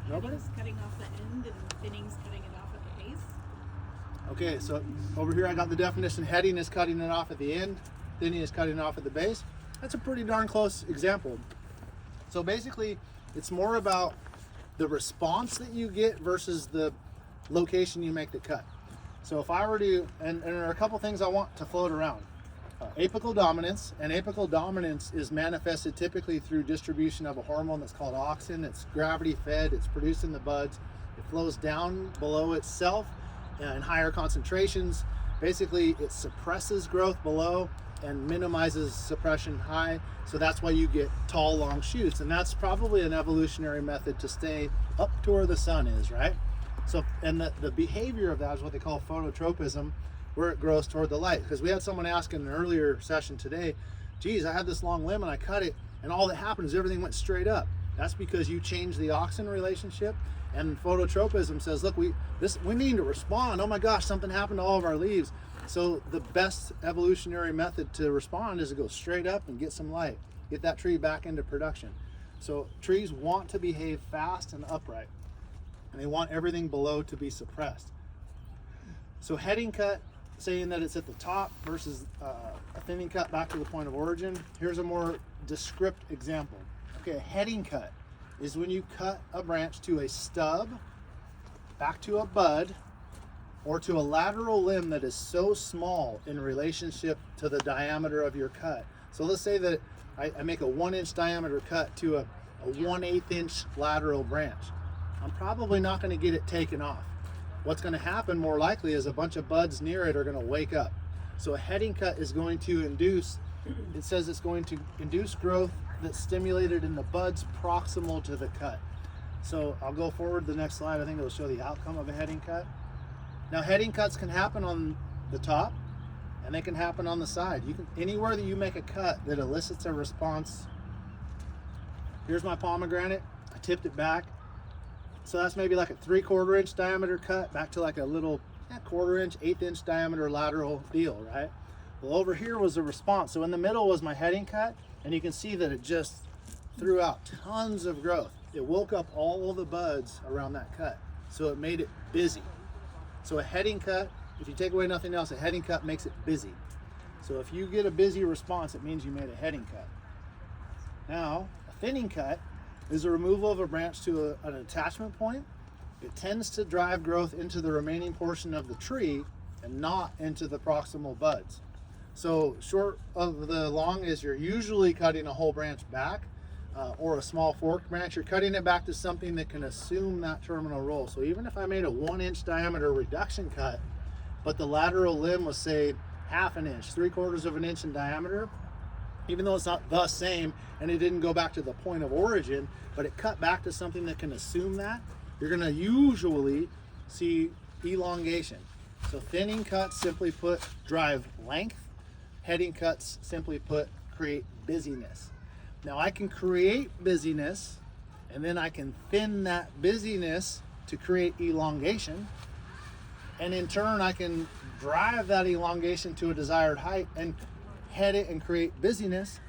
Nobody? Heading's cutting off the end and thinning's cutting it off at the base. Okay, so over here I got the definition. Heading is cutting it off at the end. Thinning is cutting it off at the base. That's a pretty darn close example. So basically, it's more about the response that you get versus the location you make the cut. So if I were to, and there are a couple things I want to float around. Apical dominance, and apical dominance is manifested typically through distribution of a hormone that's called auxin. It's gravity fed, it's produced in the buds. It flows down below itself in higher concentrations. Basically, it suppresses growth below and minimizes suppression high. So that's why you get tall, long shoots. And that's probably an evolutionary method to stay up to where the sun is, right? So, and the behavior of that is what they call phototropism, where it grows toward the light. Because we had someone ask in an earlier session today, geez, I had this long limb and I cut it and all that happened is everything went straight up. That's because you changed the auxin relationship, and phototropism says, look, we need to respond. Oh my gosh, something happened to all of our leaves. So the best evolutionary method to respond is to go straight up and get some light, get that tree back into production. So trees want to behave fast and upright, and they want everything below to be suppressed. So heading cut, saying that it's at the top versus a thinning cut back to the point of origin. Here's a more descriptive example. Okay, a heading cut is when you cut a branch to a stub, back to a bud, or to a lateral limb that is so small in relationship to the diameter of your cut. So let's say that I make a 1-inch diameter cut to a 1/8 inch lateral branch. I'm probably not going to get it taken off. What's going to happen more likely is a bunch of buds near it are going to wake up. So a heading cut is going to induce, it says it's going to induce growth that's stimulated in the buds proximal to the cut. So I'll go forward to the next slide. I think it'll show the outcome of a heading cut. Now heading cuts can happen on the top and they can happen on the side. You can, anywhere that you make a cut that elicits a response. Here's my pomegranate. I tipped it back. So that's maybe like a 3/4 inch diameter cut back to like a little 1/4 inch, 1/8 inch diameter lateral deal, right? Well, over here was the response. So in the middle was my heading cut, and you can see that it just threw out tons of growth. It woke up all of the buds around that cut. So it made it busy. So a heading cut, if you take away nothing else, a heading cut makes it busy. So if you get a busy response, it means you made a heading cut. Now, a thinning cut is a removal of a branch to an attachment point. It tends to drive growth into the remaining portion of the tree and not into the proximal buds. So short of the long is you're usually cutting a whole branch back or a small forked branch. You're cutting it back to something that can assume that terminal roll. So even if I made a 1-inch diameter reduction cut, but the lateral limb was say 1/2 inch, 3/4 inch in diameter, even though it's not the same and it didn't go back to the point of origin, but it cut back to something that can assume that, you're going to usually see elongation. So thinning cuts, simply put, drive length. Heading cuts, simply put, create busyness. Now I can create busyness, and then I can thin that busyness to create elongation, and in turn I can drive that elongation to a desired height and head it and create busyness.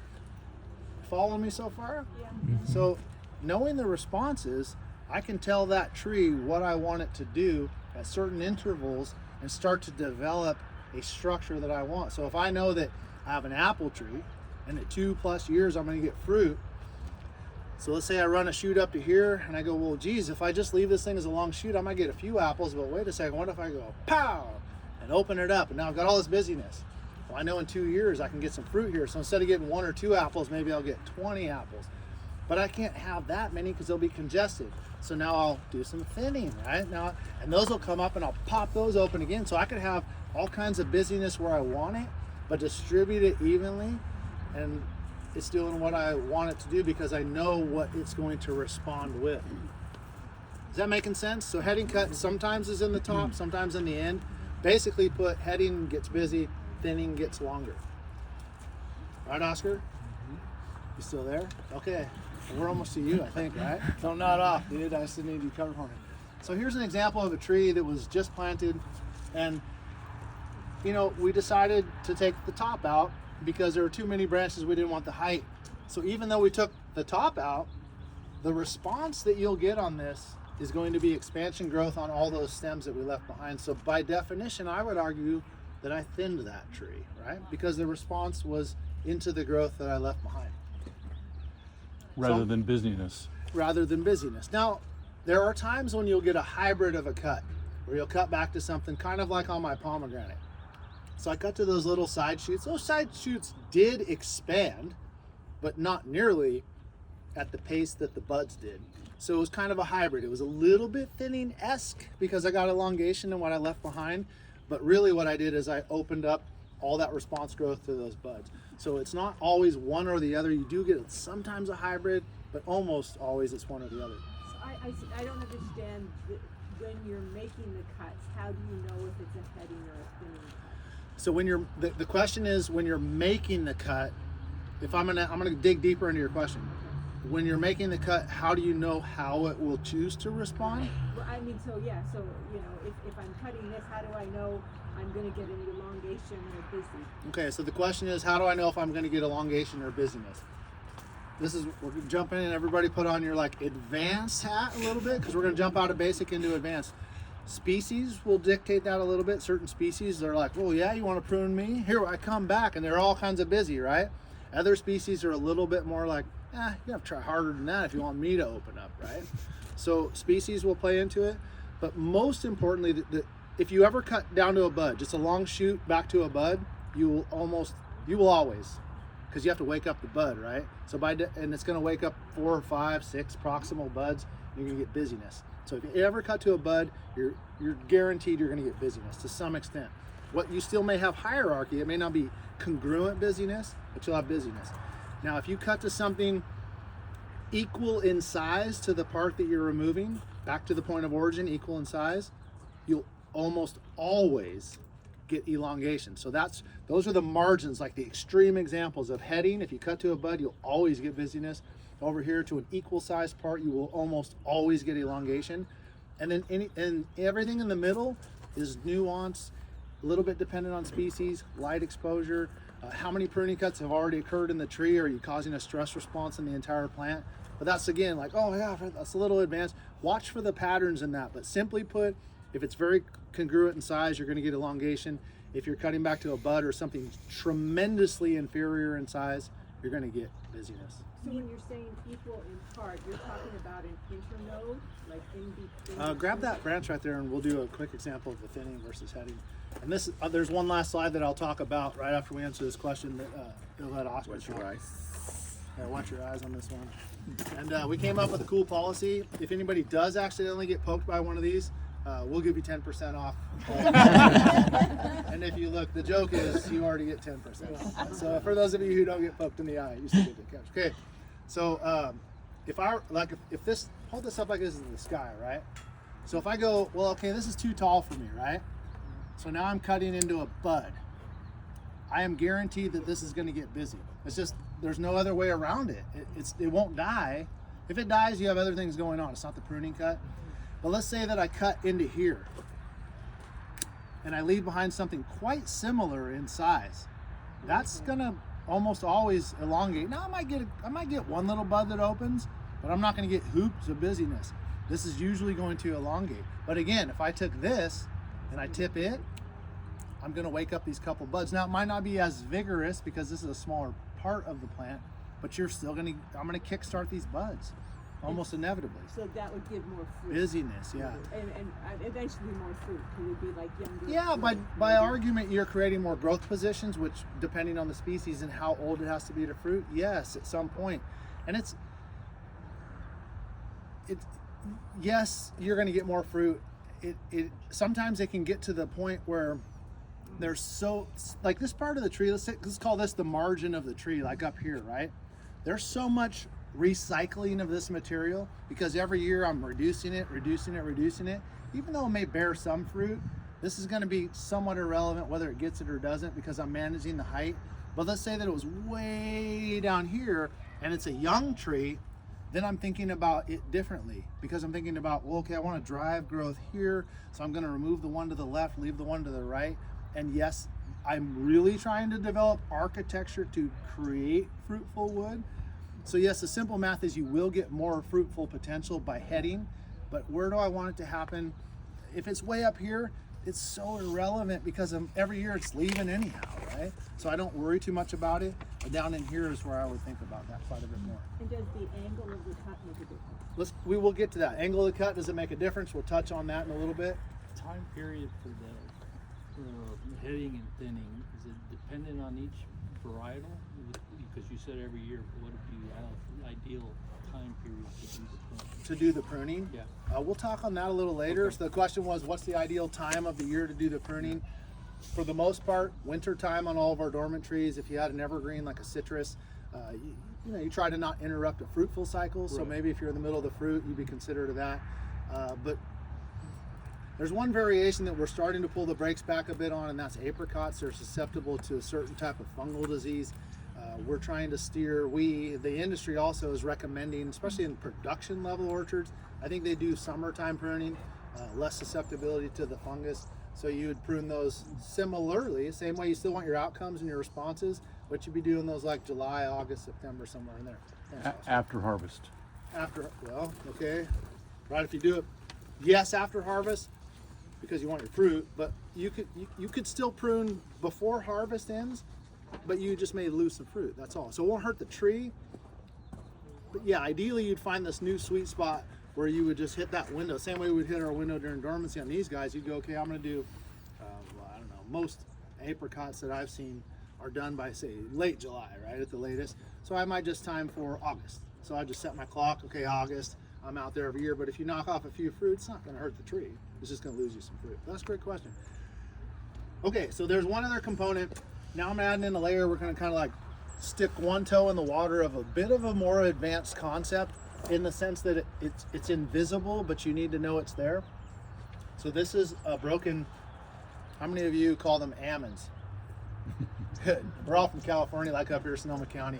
Follow me so far? Yeah. So knowing the responses, I can tell that tree what I want it to do at certain intervals and start to develop a structure that I want. So if I know that I have an apple tree and at 2+ years I'm going to get fruit, so let's say I run a shoot up to here and I go, well, geez, if I just leave this thing as a long shoot, I might get a few apples, but wait a second, what if I go pow and open it up, and now I've got all this busyness? Well, I know in 2 years I can get some fruit here. So instead of getting 1 or 2 apples, maybe I'll get 20 apples. But I can't have that many because they'll be congested. So now I'll do some thinning, right? Now, and those will come up and I'll pop those open again. So I could have all kinds of busyness where I want it, but distribute it evenly, and it's doing what I want it to do because I know what it's going to respond with. Is that making sense? So heading cut sometimes is in the top, sometimes in the end. Basically put heading gets busy, thinning gets longer. Right, Oscar? You still there? Okay. We're almost to you, I think, right? Don't nod off, dude. I still need you covered for me. So here's an example of a tree that was just planted, and you know, we decided to take the top out because there were too many branches. We didn't want the height. So even though we took the top out, the response that you'll get on this is going to be expansion growth on all those stems that we left behind. So by definition, I would argue that I thinned that tree, right? Because the response was into the growth that I left behind. Rather than busyness. Rather than busyness. Now, there are times when you'll get a hybrid of a cut, where you'll cut back to something kind of like on my pomegranate. So I cut to those little side shoots. Those side shoots did expand, but not nearly at the pace that the buds did. So it was kind of a hybrid. It was a little bit thinning-esque because I got elongation in what I left behind, but really what I did is I opened up all that response growth to those buds. So it's not always one or the other. You do get sometimes a hybrid, but almost always it's one or the other. So I don't understand when you're making the cuts, how do you know if it's a heading or a thinning cut? So when you're, the question is when you're making the cut, if I'm gonna dig deeper into your question. When you're making the cut, how do you know how it will choose to respond? Well, I mean, so yeah, so you know, if I'm cutting this, how do I know I'm going to get an elongation or busy? Okay, so the question is, how do I know if I'm going to get elongation or busyness? This is, we're going to jump in and everybody put on your like advanced hat a little bit because we're going to jump out of basic into advanced. Species will dictate that a little bit. Certain species, they're like, well, yeah, you want to prune me? Here I come back, and they're all kinds of busy, right? Other species are a little bit more like, you have to try harder than that if you want me to open up, right? So species will play into it, but most importantly, if you ever cut down to a bud, just a long shoot back to a bud, you will always, because you have to wake up the bud, right? So and it's going to wake up 4 or 5, 6 proximal buds. You're going to get busyness. So if you ever cut to a bud, you're guaranteed you're going to get busyness to some extent. What you still may have hierarchy. It may not be congruent busyness, but you'll have busyness. Now, if you cut to something equal in size to the part that you're removing, back to the point of origin, equal in size, you'll almost always get elongation. So those are the margins, like the extreme examples of heading. If you cut to a bud, you'll always get busyness. Over here to an equal size part, you will almost always get elongation. And then everything in the middle is nuance, a little bit dependent on species, light exposure, how many pruning cuts have already occurred in the tree? Are you causing a stress response in the entire plant? But that's again like, oh yeah, that's a little advanced. Watch for the patterns in that. But simply put, if it's very congruent in size, you're going to get elongation. If you're cutting back to a bud or something tremendously inferior in size, you're going to get busyness. So when you're saying equal in part, you're talking about an internode, like in between? Grab that branch right there and we'll do a quick example of the thinning versus heading. And this, there's one last slide that I'll talk about right after we answer this question that you'll let Oscar Watch your talk. eyes. Yeah, watch your eyes on this one. And we came up with a cool policy. If anybody does accidentally get poked by one of these, we'll give you 10% off. And if you look, the joke is you already get 10%. So for those of you who don't get poked in the eye, you still get the catch. Okay, so if this, hold this up like this is the sky, right? So if I go, well, okay, this is too tall for me, right? So now I'm cutting into a bud. I am guaranteed that this is going to get busy. It's just, there's no other way around it. It won't die. If it dies, you have other things going on. It's not the pruning cut. But let's say that I cut into here and I leave behind something quite similar in size. That's gonna almost always elongate. Now I might get one little bud that opens, but I'm not gonna get hoops of busyness. This is usually going to elongate. But again, if I took this and I tip it, I'm gonna wake up these couple buds. Now it might not be as vigorous because this is a smaller part of the plant, but I'm gonna kickstart these buds. almost inevitably. So that would give more fruit. Busyness, yeah. And eventually more fruit. It would be like younger. Yeah, by argument, you're creating more growth positions, which, depending on the species and how old it has to be to fruit, yes, at some point. And it's yes, you're going to get more fruit. It sometimes it can get to the point where there's so, like this part of the tree, let's call this the margin of the tree, like up here, right? There's so much recycling of this material because every year I'm reducing it. Even though it may bear some fruit, this is going to be somewhat irrelevant whether it gets it or doesn't because I'm managing the height. But let's say that it was way down here and it's a young tree, then I'm thinking about it differently because I'm thinking about, well, okay, I want to drive growth here, so I'm going to remove the one to the left, leave the one to the right. And yes, I'm really trying to develop architecture to create fruitful wood. So yes, the simple math is you will get more fruitful potential by heading, but where do I want it to happen? If it's way up here, it's so irrelevant because every year it's leaving anyhow, right? So I don't worry too much about it. But down in here is where I would think about that quite a bit more. And does the angle of the cut make a difference? We will get to that. Angle of the cut, does it make a difference? We'll touch on that in a little bit. Time period for the heading and thinning, is it dependent on each varietal? Because you said every year, what would be the ideal time period to do the pruning? Yeah. Yeah. We'll talk on that a little later. Okay. So the question was, what's the ideal time of the year to do the pruning? For the most part, winter time on all of our dormant trees. If you had an evergreen like a citrus, you try to not interrupt a fruitful cycle. So Right. maybe if you're in the middle of the fruit, you'd be considerate of that. But there's one variation that we're starting to pull the brakes back a bit on, and that's apricots. They're susceptible to a certain type of fungal disease. We're trying to steer, the industry also is recommending, especially in production level orchards, I think they do summertime pruning, less susceptibility to the fungus. So you would prune those similarly, same way you still want your outcomes and your responses, but you'd be doing those like July, August, September, somewhere in there. After harvest. Okay. Right, if you do it, yes, after harvest, because you want your fruit, but you could still prune before harvest ends, but you just may lose some fruit, that's all. So it won't hurt the tree, but yeah, ideally you'd find this new sweet spot where you would just hit that window. Same way we'd hit our window during dormancy on these guys. You'd go, okay, I'm gonna do, I don't know, most apricots that I've seen are done by, say, late July, right, at the latest. So I might just time for August. So I just set my clock, okay, August, I'm out there every year, but if you knock off a few fruit, it's not gonna hurt the tree. It's just gonna lose you some fruit. That's a great question. Okay, so there's one other component. Now I'm adding in a layer. We're gonna kind of like stick one toe in the water of a bit of a more advanced concept in the sense that it's invisible, but you need to know it's there. So this is a broken, how many of you call them almonds? We're all from California, like up here, Sonoma County.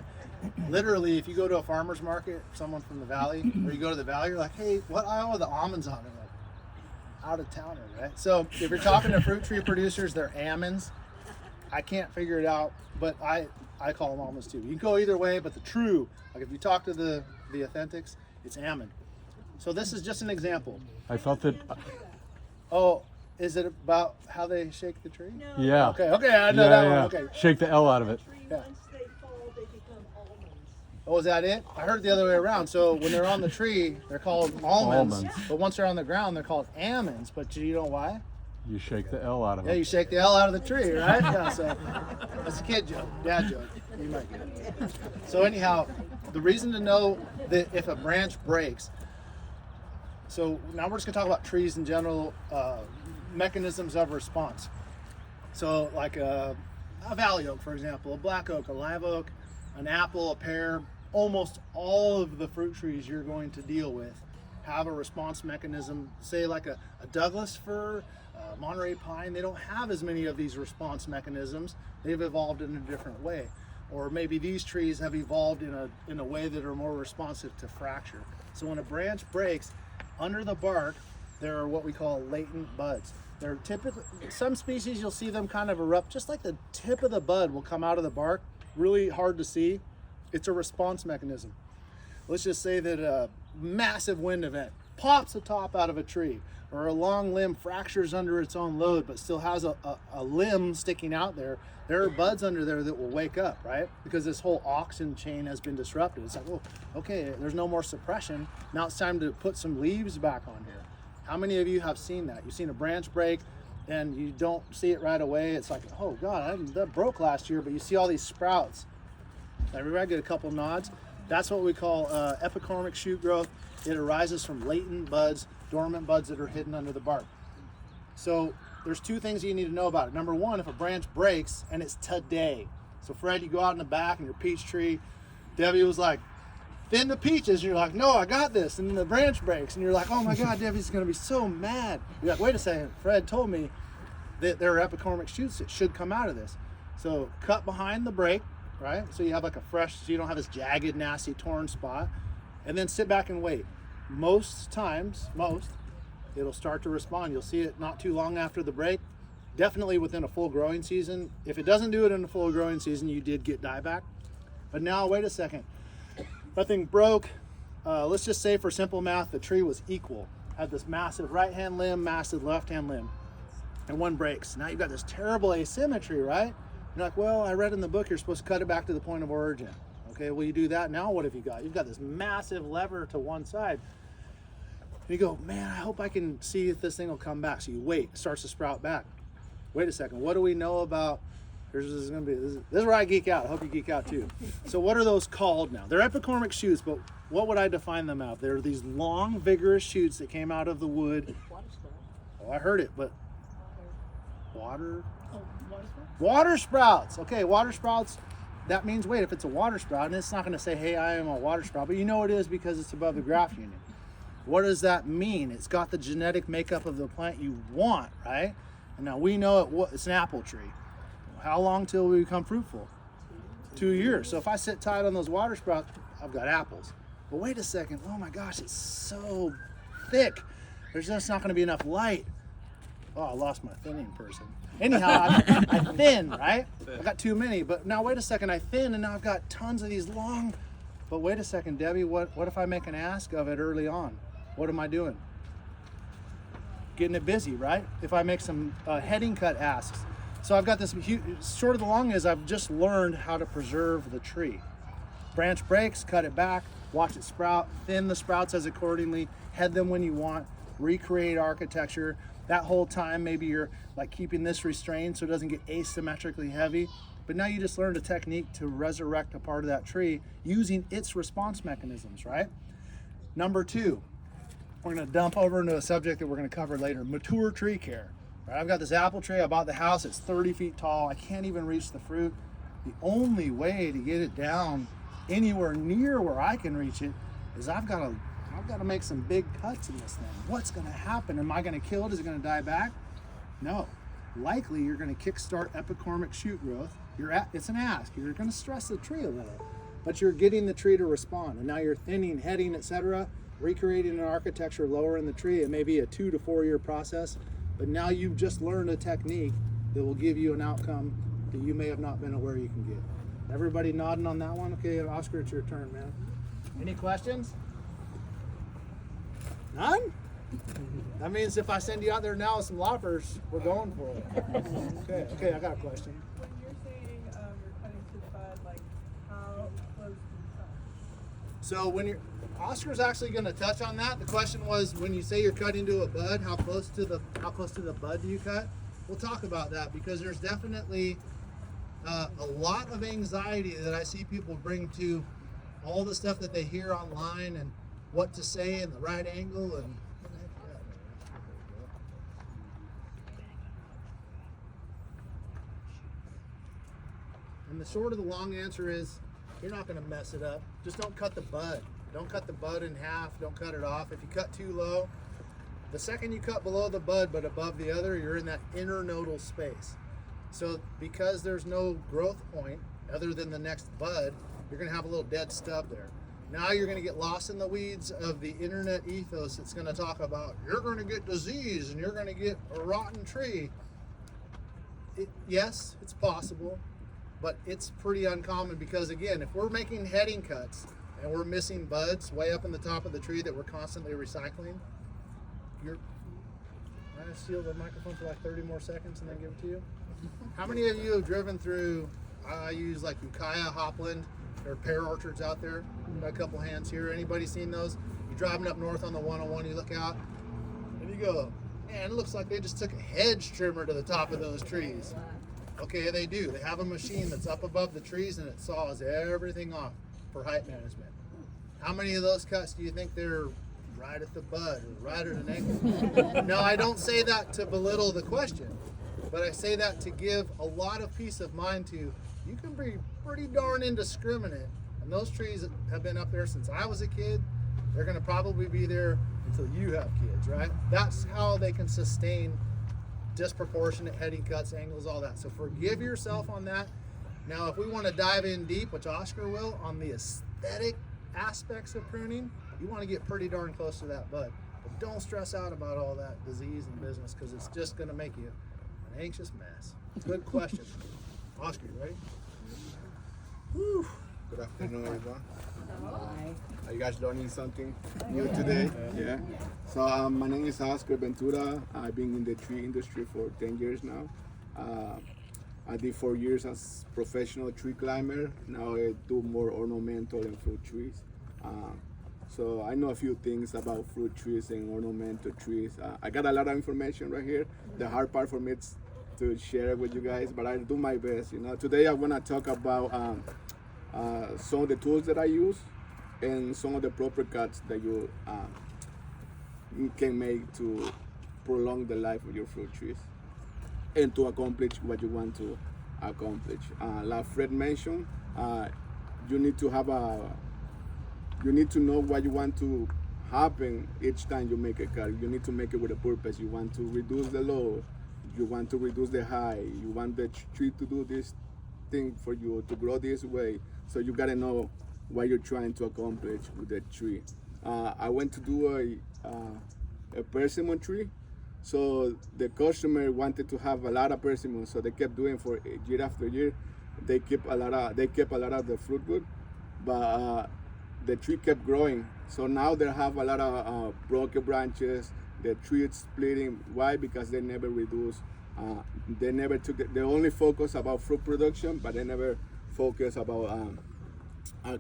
Literally, if you go to a farmer's market, someone from the valley, or you go to the valley, you're like, hey, what aisle are the almonds on? They're like, out of towner, right? So if you're talking to fruit tree producers, they're almonds. I can't figure it out, but I call them almonds too. You can go either way, but the true, like if you talk to the authentics, it's almond. So this is just an example. I thought that. Oh, is it about how they shake the tree? No. Yeah. Okay, I know that one. Okay. Shake the L out of it. Yeah. Once they fall, they become almonds. Oh, is that it? I heard it the other way around. So when they're on the tree, they're called almonds. Almonds. But once they're on the ground, they're called almonds. But you know why? You shake the L out of Yeah, it. you shake the L out of the tree, right? Yeah, so that's a kid joke, dad joke. You might get it. So anyhow, the reason to know that if a branch breaks, so now we're just gonna talk about trees in general, mechanisms of response. So like a valley oak, for example, a black oak, a live oak, an apple, a pear, almost all of the fruit trees you're going to deal with have a response mechanism. Say like a Douglas fir, Monterey pine, they don't have as many of these response mechanisms. They've evolved in a different way. Or maybe these trees have evolved in a way that are more responsive to fracture. So when a branch breaks, under the bark, there are what we call latent buds. They're typically, some species you'll see them kind of erupt, just like the tip of the bud will come out of the bark, really hard to see. It's a response mechanism. Let's just say that a massive wind event pops a top out of a tree, or a long limb fractures under its own load but still has a limb sticking out there, there are buds under there that will wake up, right? Because this whole auxin chain has been disrupted. It's like, well, okay, there's no more suppression. Now it's time to put some leaves back on here. How many of you have seen that? You've seen a branch break and you don't see it right away. It's like, oh God, that broke last year, but you see all these sprouts. Everybody get a couple nods. That's what we call epicormic shoot growth. It arises from latent buds, dormant buds that are hidden under the bark. So there's two things you need to know about it. Number one, if a branch breaks and it's today. So Fred, you go out in the back in your peach tree. Debbie was like, thin the peaches. And you're like, no, I got this. And then the branch breaks. And you're like, oh my God, Debbie's going to be so mad. You're like, wait a second. Fred told me that there are epicormic shoots that should come out of this. So cut behind the break, right? So you have like a fresh, so you don't have this jagged, nasty, torn spot. And then sit back and wait. Most, it'll start to respond. You'll see it not too long after the break, definitely within a full growing season. If it doesn't do it in a full growing season, you did get dieback. But now, wait a second. Nothing broke. Let's just say for simple math, the tree was equal. Had this massive right-hand limb, massive left-hand limb, and one breaks. Now you've got this terrible asymmetry, right? You're like, well, I read in the book you're supposed to cut it back to the point of origin. Okay, well, you do that. Now what have you got? You've got this massive lever to one side. And you go, man, I hope I can see if this thing will come back. So you wait, it starts to sprout back. Wait a second, what do we know about, this is where I geek out. I hope you geek out too. So what are those called now? They're epicormic shoots, but what would I define them out? They're these long, vigorous shoots that came out of the wood. Oh, I heard it, but water sprouts. Okay, water sprouts. That means, wait, if it's a water sprout, and it's not going to say, hey, I am a water sprout, but you know it is because it's above the graft union. What does that mean? It's got the genetic makeup of the plant you want, right? And now we know it's an apple tree. How long till we become fruitful? 2 years. So if I sit tight on those water sprouts, I've got apples. But wait a second, oh my gosh, it's so thick. There's just not going to be enough light. Oh, I lost my thinning person. Anyhow, I thin, right? I got too many, but now wait a second, I thin, and now I've got tons of these long. But wait a second, Debbie, what if I make an ask of it early on? What am I doing? Getting it busy, right? If I make some heading cut asks. So I've got this huge, short of the long is I've just learned how to preserve the tree. Branch breaks, cut it back, watch it sprout, thin the sprouts as accordingly, head them when you want, recreate architecture. That whole time, maybe you're like keeping this restrained so it doesn't get asymmetrically heavy. But now you just learned a technique to resurrect a part of that tree using its response mechanisms, right? Number two, we're gonna dump over into a subject that we're gonna cover later, mature tree care. Right, I've got this apple tree, I bought the house, it's 30 feet tall, I can't even reach the fruit. The only way to get it down anywhere near where I can reach it is I've got to make some big cuts in this thing. What's gonna happen? Am I gonna kill it? Is it gonna die back? No. Likely you're gonna kickstart epicormic shoot growth. It's an ask. You're gonna stress the tree a little, but you're getting the tree to respond. And now you're thinning, heading, etc., recreating an architecture lower in the tree. It may be a 2 to 4 year process, but now you've just learned a technique that will give you an outcome that you may have not been aware you can get. Everybody nodding on that one? Okay, Oscar, it's your turn, man. Any questions? None? That means if I send you out there now with some loppers, we're going for it. Okay, I got a question. When you're saying you're cutting to the bud, like how close do you cut? So when Oscar's actually going to touch on that. The question was, when you say you're cutting to a bud, how close to the bud do you cut? We'll talk about that because there's definitely a lot of anxiety that I see people bring to all the stuff that they hear online and what to say in the right angle and the short of the long answer is you're not going to mess it up. Just don't cut the bud. Don't cut the bud in half. Don't cut it off. If you cut too low, the second you cut below the bud but above the other, you're in that internodal space. So because there's no growth point other than the next bud, you're going to have a little dead stub there. Now you're going to get lost in the weeds of the internet ethos. It's going to talk about you're going to get disease and you're going to get a rotten tree. Yes, it's possible, but it's pretty uncommon because again, if we're making heading cuts and we're missing buds way up in the top of the tree that we're constantly recycling, you're. I'm gonna steal the microphone for like 30 more seconds and then give it to you. How many of you have driven through? I use like Ukiah, Hopland. There are pear orchards out there. Got a couple hands here. Anybody seen those? You're driving up north on the 101. You look out, and you go, man, it looks like they just took a hedge trimmer to the top of those trees. Okay, they do. They have a machine that's up above the trees and it saws everything off for height management. How many of those cuts do you think they're right at the bud or right at an angle? No, I don't say that to belittle the question, but I say that to give a lot of peace of mind to you can be pretty darn indiscriminate. And those trees have been up there since I was a kid. They're going to probably be there until you have kids, right? That's how they can sustain disproportionate heading cuts, angles, all that. So forgive yourself on that. Now, if we want to dive in deep, which Oscar will, on the aesthetic aspects of pruning, you want to get pretty darn close to that bud. But don't stress out about all that disease and business because it's just going to make you an anxious mess. Good question. Oscar, you ready? Whew. Good afternoon, everyone. Are you guys learning something new today? Yeah. So my name is Oscar Ventura. I've been in the tree industry for 10 years now. I did 4 years as professional tree climber. Now I do more ornamental and fruit trees. So I know a few things about fruit trees and ornamental trees. I got a lot of information right here. The hard part for me is to share it with you guys, but I do my best. You know, today I want to talk about some of the tools that I use and some of the proper cuts that you can make to prolong the life of your fruit trees and to accomplish what you want to accomplish. Like Fred mentioned, you need to have you need to know what you want to happen each time you make a cut. You need to make it with a purpose. You want to reduce the load, you want to reduce the high, you want the tree to do this thing for you, to grow this way. So you gotta know what you're trying to accomplish with the tree. I went to do a persimmon tree. So the customer wanted to have a lot of persimmon, so they kept doing for year after year. They kept a lot of the fruit wood, but the tree kept growing. So now they have a lot of broken branches. The tree is splitting. Why? Because they never reduced. They never took. They only focus about fruit production, but they never focus about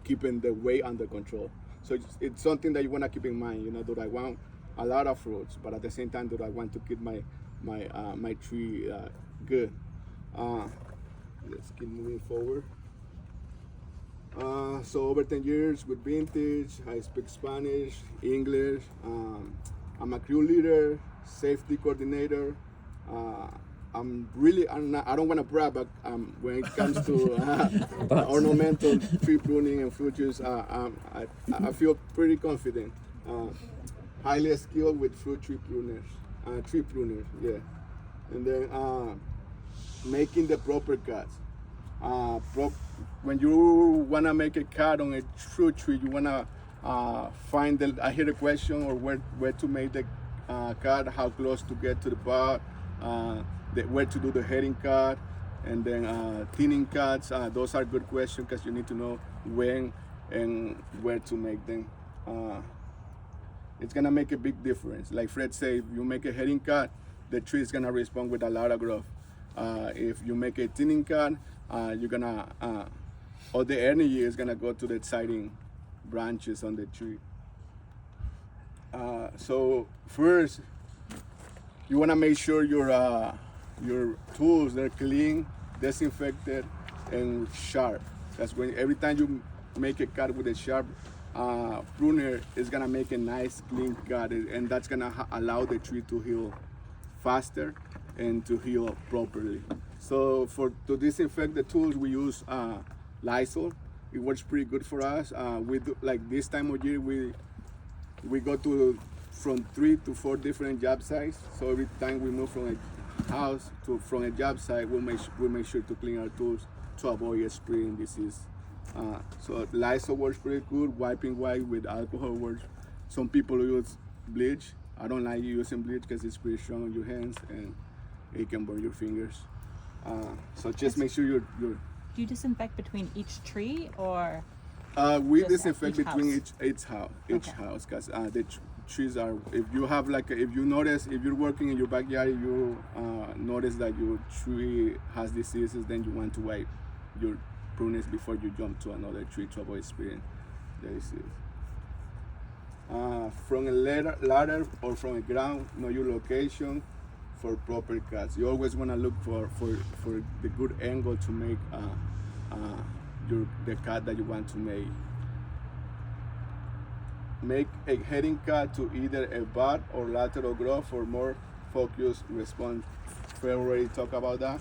keeping the weight under control. So it's something that you want to keep in mind. You know, do I want a lot of fruits, but at the same time, do I want to keep my tree good? Let's keep moving forward. So over 10 years with vintage, I speak Spanish, English. I'm a crew leader, safety coordinator. I don't want to brag, but when it comes to ornamental tree pruning and fruit trees, I feel pretty confident. Highly skilled with fruit tree pruners, yeah. And then making the proper cuts. When you want to make a cut on a fruit tree, you want to find I hear the question or where to make the cut, how close to get to the bud, where to do the heading cut, and then thinning cuts. Those are good questions because you need to know when and where to make them. It's gonna make a big difference. Like Fred said, if you make a heading cut, the tree is gonna respond with a lot of growth. If you make a thinning cut, you're gonna all the energy is gonna go to the exciting branches on the tree. So first, you wanna make sure your tools they're clean, disinfected, and sharp. That's when every time you make a cut with a sharp pruner, is gonna make a nice clean cut, and that's gonna allow the tree to heal faster and to heal properly. So to disinfect the tools, we use Lysol. It works pretty good for us. We do, like this time of year, we go to from 3 to 4 different job sites. So every time we move from a house from a job site, we make sure to clean our tools to avoid spreading disease. So Lysol works pretty good. Wiping white with alcohol works. Some people use bleach. I don't like using bleach because it's pretty strong on your hands and it can burn your fingers. So just make sure you're Do you disinfect between each tree, or We Just disinfect each between house. each Okay. house, because the trees are. If you have if you notice, if you're working in your backyard, you notice that your tree has diseases, then you want to wipe your prunings before you jump to another tree to avoid spreading the disease. From a ladder or from a ground, know your location for proper cuts. You always want to look for the good angle to make the cut that you want to make. Make a heading cut to either a bud or lateral growth for more focused response. We already talked about that.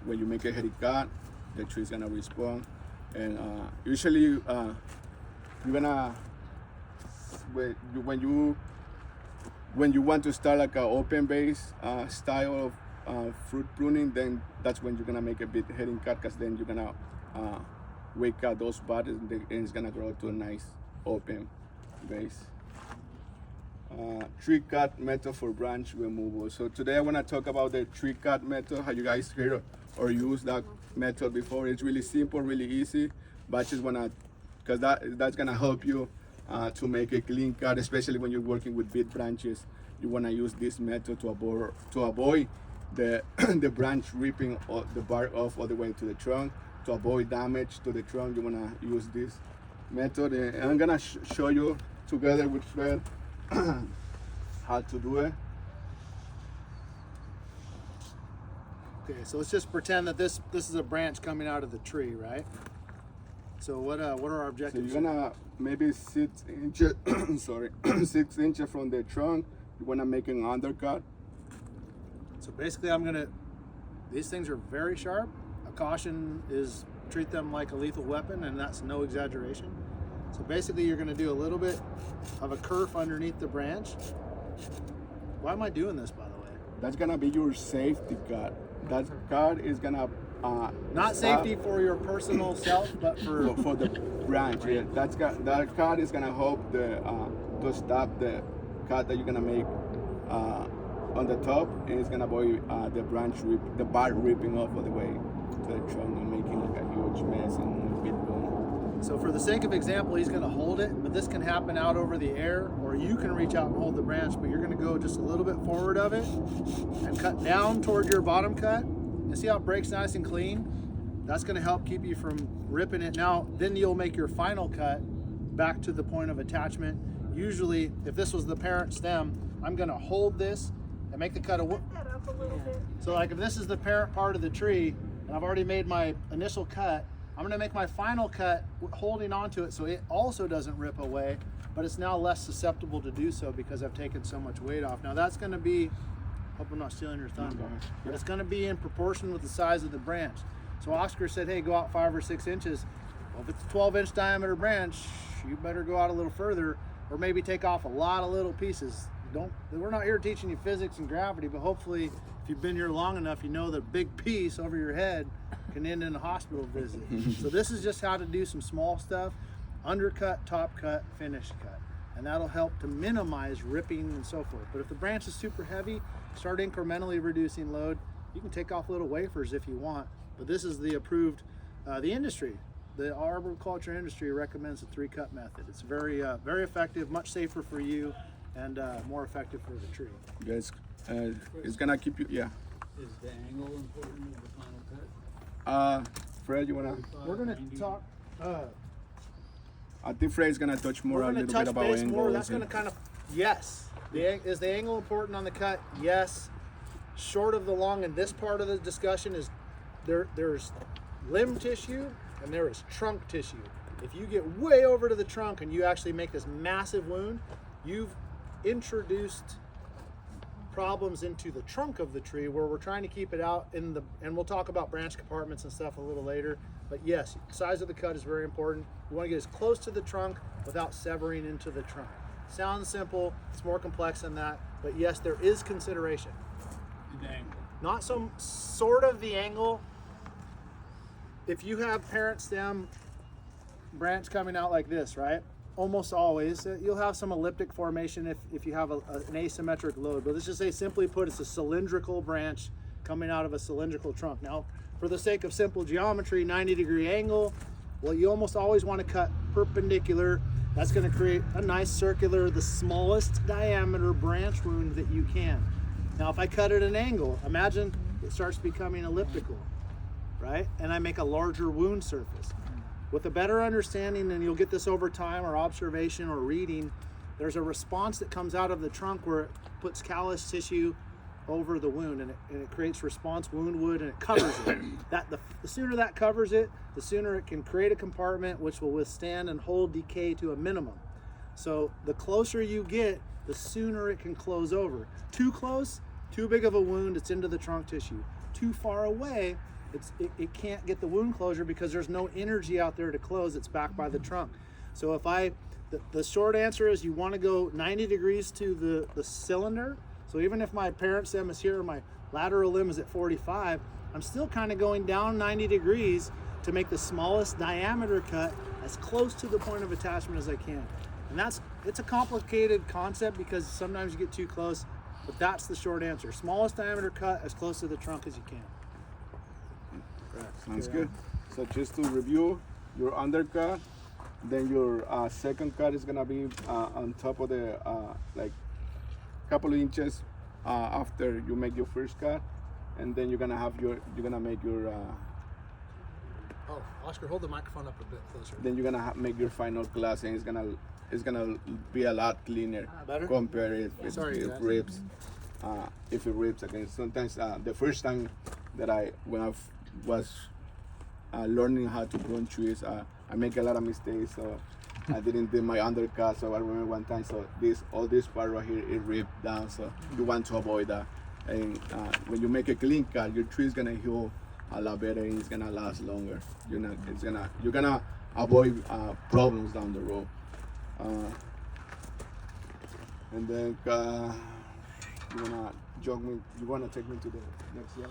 When you make a heading cut, the tree is gonna respond, and usually you're gonna when you want to start like an open base style of fruit pruning, then that's when you're gonna make a big heading cut, because then you're gonna wake out those buds and it's gonna grow to a nice open base. Tree cut method for branch removal. So today I want to talk about the tree cut method. Have you guys heard or used that method before? It's really simple, really easy, but I just wanna, because that's gonna help you to make a clean cut, especially when you're working with big branches. You wanna use this method to avoid the the branch ripping the bark off all the way to the trunk. To avoid damage to the trunk, you wanna use this method, and I'm gonna show you together with Fred how to do it. Okay, so let's just pretend that this is a branch coming out of the tree, right? So what are our So objectives? you're gonna maybe 6 inches, sorry, 6 inches from the trunk. You wanna make an undercut. So basically these things are very sharp. A caution is treat them like a lethal weapon, and that's no exaggeration. So basically you're gonna do a little bit of a kerf underneath the branch. Why am I doing this, by the way? That's gonna be your safety cut. That cut is gonna Not stop safety for your personal self, but for the branch. Yeah, that cut is gonna help to stop the cut that you're gonna make on the top, and it's gonna avoid the bark ripping off all the way to the trunk and making like a huge mess and a big bone. So for the sake of example, he's gonna hold it, but this can happen out over the air, or you can reach out and hold the branch, but you're gonna go just a little bit forward of it and cut down toward your bottom cut. And see how it breaks nice and clean? That's gonna help keep you from ripping it. Now, then you'll make your final cut back to the point of attachment. Usually, if this was the parent stem, I'm gonna hold this and make the cut That up a little bit. So like if this is the parent part of the tree, and I've already made my initial cut, I'm gonna make my final cut holding onto it so it also doesn't rip away, but it's now less susceptible to do so because I've taken so much weight off. Now that's gonna be, hope I'm not stealing your thunder, but it's gonna be in proportion with the size of the branch. So Oscar said, hey, go out 5 or 6 inches. Well, if it's a 12-inch diameter branch, you better go out a little further, or maybe take off a lot of little pieces. We're not here teaching you physics and gravity, but hopefully if you've been here long enough, you know that a big piece over your head can end in a hospital visit. So this is just how to do some small stuff: undercut, top cut, finish cut. And that'll help to minimize ripping and so forth. But if the branch is super heavy, start incrementally reducing load. You can take off little wafers if you want, but this is the approved, the industry. The arboriculture industry recommends the 3-cut method. It's very, very effective, much safer for you, and more effective for the tree. Yes, it's gonna keep you. Yeah. Is the angle important of the final cut? Fred, you wanna? We're gonna talk. I think Fred's gonna touch more We're a gonna little touch bit about base angles. more. That's and- gonna kind of, yes. Is the angle important on the cut? Yes. Short of the long in this part of the discussion is there's limb tissue and there is trunk tissue. If you get way over to the trunk and you actually make this massive wound, you've introduced problems into the trunk of the tree where we're trying to keep it out in the, and we'll talk about branch compartments and stuff a little later. But yes, size of the cut is very important. You want to get as close to the trunk without severing into the trunk. Sounds simple, it's more complex than that, but yes, there is consideration. The angle. Not some sort of the angle. If you have parent stem branch coming out like this, right? Almost always, you'll have some elliptic formation if you have an asymmetric load. But let's just say, simply put, it's a cylindrical branch coming out of a cylindrical trunk. Now, for the sake of simple geometry, 90-degree angle, Well, you almost always want to cut perpendicular. That's going to create a nice circular, the smallest diameter branch wound that you can. Now, if I cut at an angle, imagine it starts becoming elliptical, right? And I make a larger wound surface. With a better understanding, and you'll get this over time or observation or reading, there's a response that comes out of the trunk where it puts callus tissue over the wound, and it creates response wound wood, and it covers it. The sooner that covers it, the sooner it can create a compartment which will withstand and hold decay to a minimum. So the closer you get, the sooner it can close over. Too close, too big of a wound, it's into the trunk tissue. Too far away, it can't get the wound closure because there's no energy out there to close. It's back by the trunk. So if the short answer is you want to go 90 degrees to the cylinder. So even if my parent stem is here, my lateral limb is at 45, I'm still kind of going down 90 degrees to make the smallest diameter cut as close to the point of attachment as I can. And it's a complicated concept because sometimes you get too close, but that's the short answer. Smallest diameter cut as close to the trunk as you can. Sounds good. So just to review, your undercut, then your second cut is gonna be on top of the like couple of inches after you make your first cut, and then you're gonna make your Oh, Oscar, hold the microphone up a bit closer. then you're gonna make your final class, and it's gonna be a lot cleaner Better? compared if Sorry, it guys. rips. If it rips again, sometimes the first time that when I was learning how to prune trees, I make a lot of mistakes. So I didn't do my undercut. So I remember one time, so all this part right here, it ripped down. So you want to avoid that. And when you make a clean cut, your tree is gonna heal a lot better and it's gonna last longer. You're gonna avoid problems down the road. And then you wanna take me to the next area?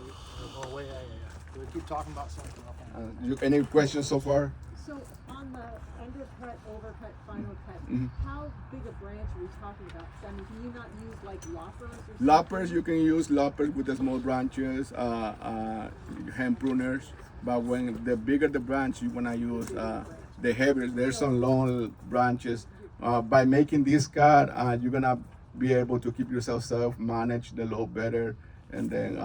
Oh, wait, yeah. We keep talking about something else. Any questions so far? So on the undercut, overcut, final cut, Mhm. how big a branch are we talking about? So, I mean, can you not use like loppers or something? Loppers, you can use loppers with the small branches, hand pruners. But when the bigger the branch, you wanna use the heavier. There's some long branches. By making this cut, you're gonna be able to keep yourself safe, manage the load better, and then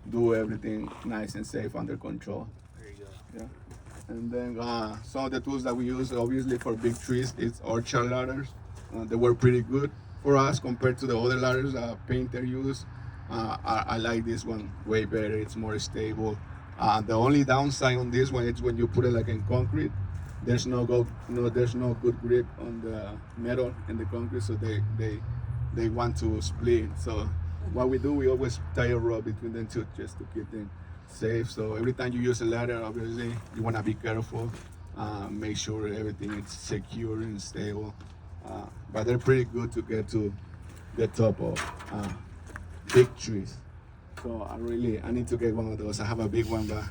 do everything nice and safe under control. There you go. Yeah. And then some of the tools that we use, obviously for big trees, is orchard ladders. They work pretty good for us compared to the other ladders painter use. I like this one way better. It's more stable. The only downside on this one is when you put it like in concrete, there's no good grip on the metal in the concrete, so they want to split. So what we do, we always tie a rod between them two just to keep them safe. So every time you use a ladder, obviously you want to be careful, make sure everything is secure and stable. But they're pretty good to get to the top of big trees. So I need to get one of those. I have a big one, but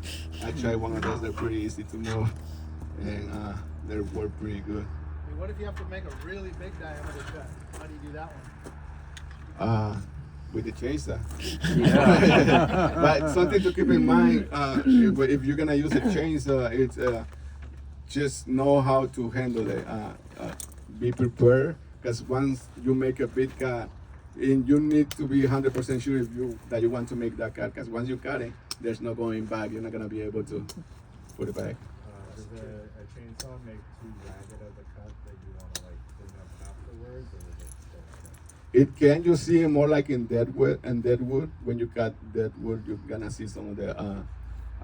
I tried one of those. They're pretty easy to move, and they work pretty good. Hey, what if you have to make a really big diameter cut? How do you do that one? With the chainsaw. Yeah. But something to keep in mind, if you're gonna use a chainsaw, it's just know how to handle it. Be prepared, because once you make a big cut, and you need to be 100% sure that you want to make that cut, because once you cut it, there's no going back. You're not gonna be able to put it back. Does a chainsaw make too ragged of a cut that you want to like clean up afterwards, or is it still okay? It can, you see more like in deadwood. When you cut deadwood, you're gonna see some of the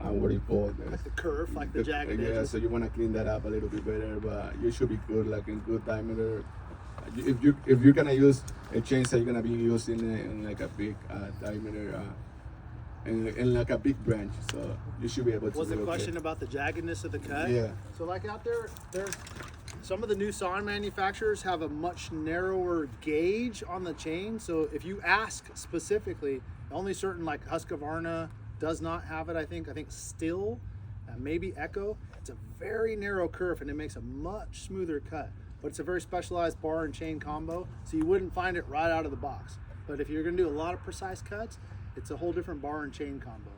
what do you call it? Like the curve, like the jagged Yeah, edges. so you want to clean that up a little bit better, but you should be good, like in good diameter. If you're gonna use a chainsaw, you're gonna be using it in like a big diameter, in like a big branch. So you should be able to. Was the do okay. question about the jaggedness of the cut? Yeah. So like out there's some of the new saw manufacturers have a much narrower gauge on the chain. So if you ask specifically, only certain like Husqvarna does not have it. I think Still, maybe Echo. It's a very narrow curve and it makes a much smoother cut. But it's a very specialized bar and chain combo, so you wouldn't find it right out of the box. But if you're gonna do a lot of precise cuts, it's a whole different bar and chain combo.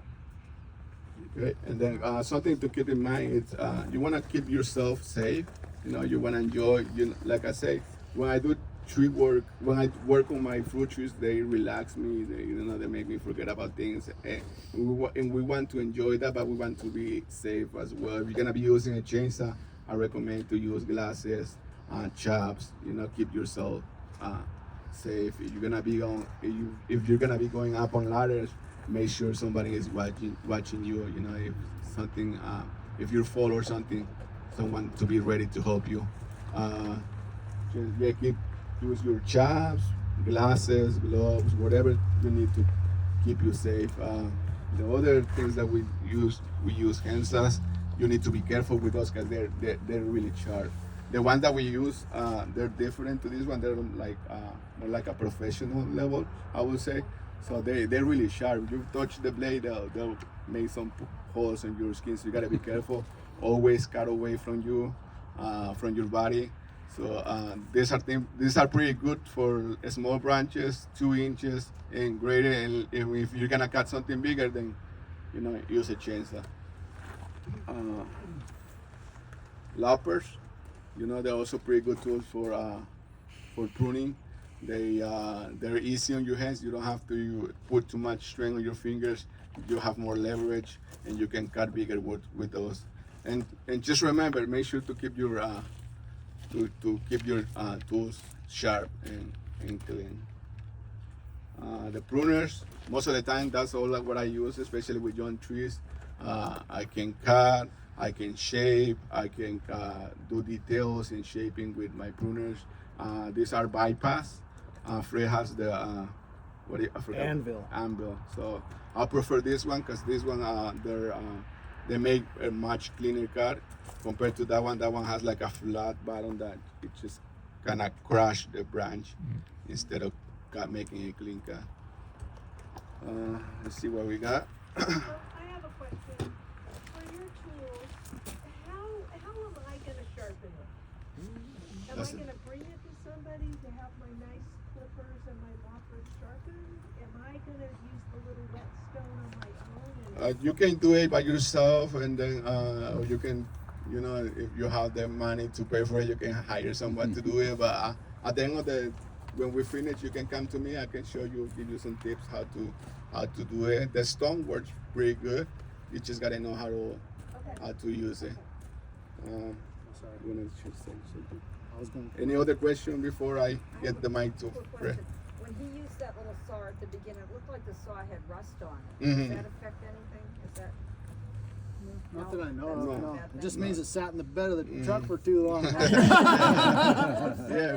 Okay, and then something to keep in mind is you want to keep yourself safe. You know, you want to enjoy. Like I say, when I do tree work, when I work on my fruit trees, they relax me. They make me forget about things. And we want to enjoy that, but we want to be safe as well. If you're gonna be using a chainsaw, I recommend to use glasses, chops. Keep yourself safe. If you're gonna be if you're gonna be going up on ladders, make sure somebody is watching you. If something, if you fall or something, someone to be ready to help you. Use your chops, glasses, gloves, whatever you need to keep you safe. The other things that we use hand saws. You need to be careful with those because they're really sharp. The ones that we use, they're different to this one. They're like more like a professional level, I would say. So they're really sharp. If you touch the blade, they'll make some holes in your skin. So you gotta be careful. Always cut away from you, from your body. So these are pretty good for small branches, 2 inches and greater. And if you're gonna cut something bigger, then use a chainsaw. Loppers, they're also pretty good tools for pruning. They're easy on your hands. You don't have to put too much strain on your fingers. You have more leverage, and you can cut bigger wood with those. And just remember, make sure to keep your tools sharp and clean. The pruners, most of the time, that's all what I use, especially with young trees. I can cut, I can shape, I can do details in shaping with my pruners. These are bypass. Fred has the I forgot. Anvil. So I prefer this one because this one they make a much cleaner cut compared to that one. That one has like a flat bottom that it just kind of crush the branch instead of making a clean cut. Let's see what we got. I have a question. For your tools, how am I gonna sharpen it? Am I gonna bring it to somebody to have my nice clippers and my loppers sharpened? Am I gonna use the little whetstone on my own? And You can do it by yourself, and then or you can, if you have the money to pay for it, you can hire someone to do it. But at the end of when we finish, you can come to me. I can show you, give you some tips how to do it. The stone works pretty good. You just gotta know how to use it. Sorry. You wanna say something? I was going. Any other question before I get the mic to Quick Fred? question. When he used that little saw at the beginning, it looked like the saw had rust on it. Mhm. Does that affect anything? Is that? Not that I know that's of. not No. bad It just thing. means it sat in the bed of the truck for too long. Yeah,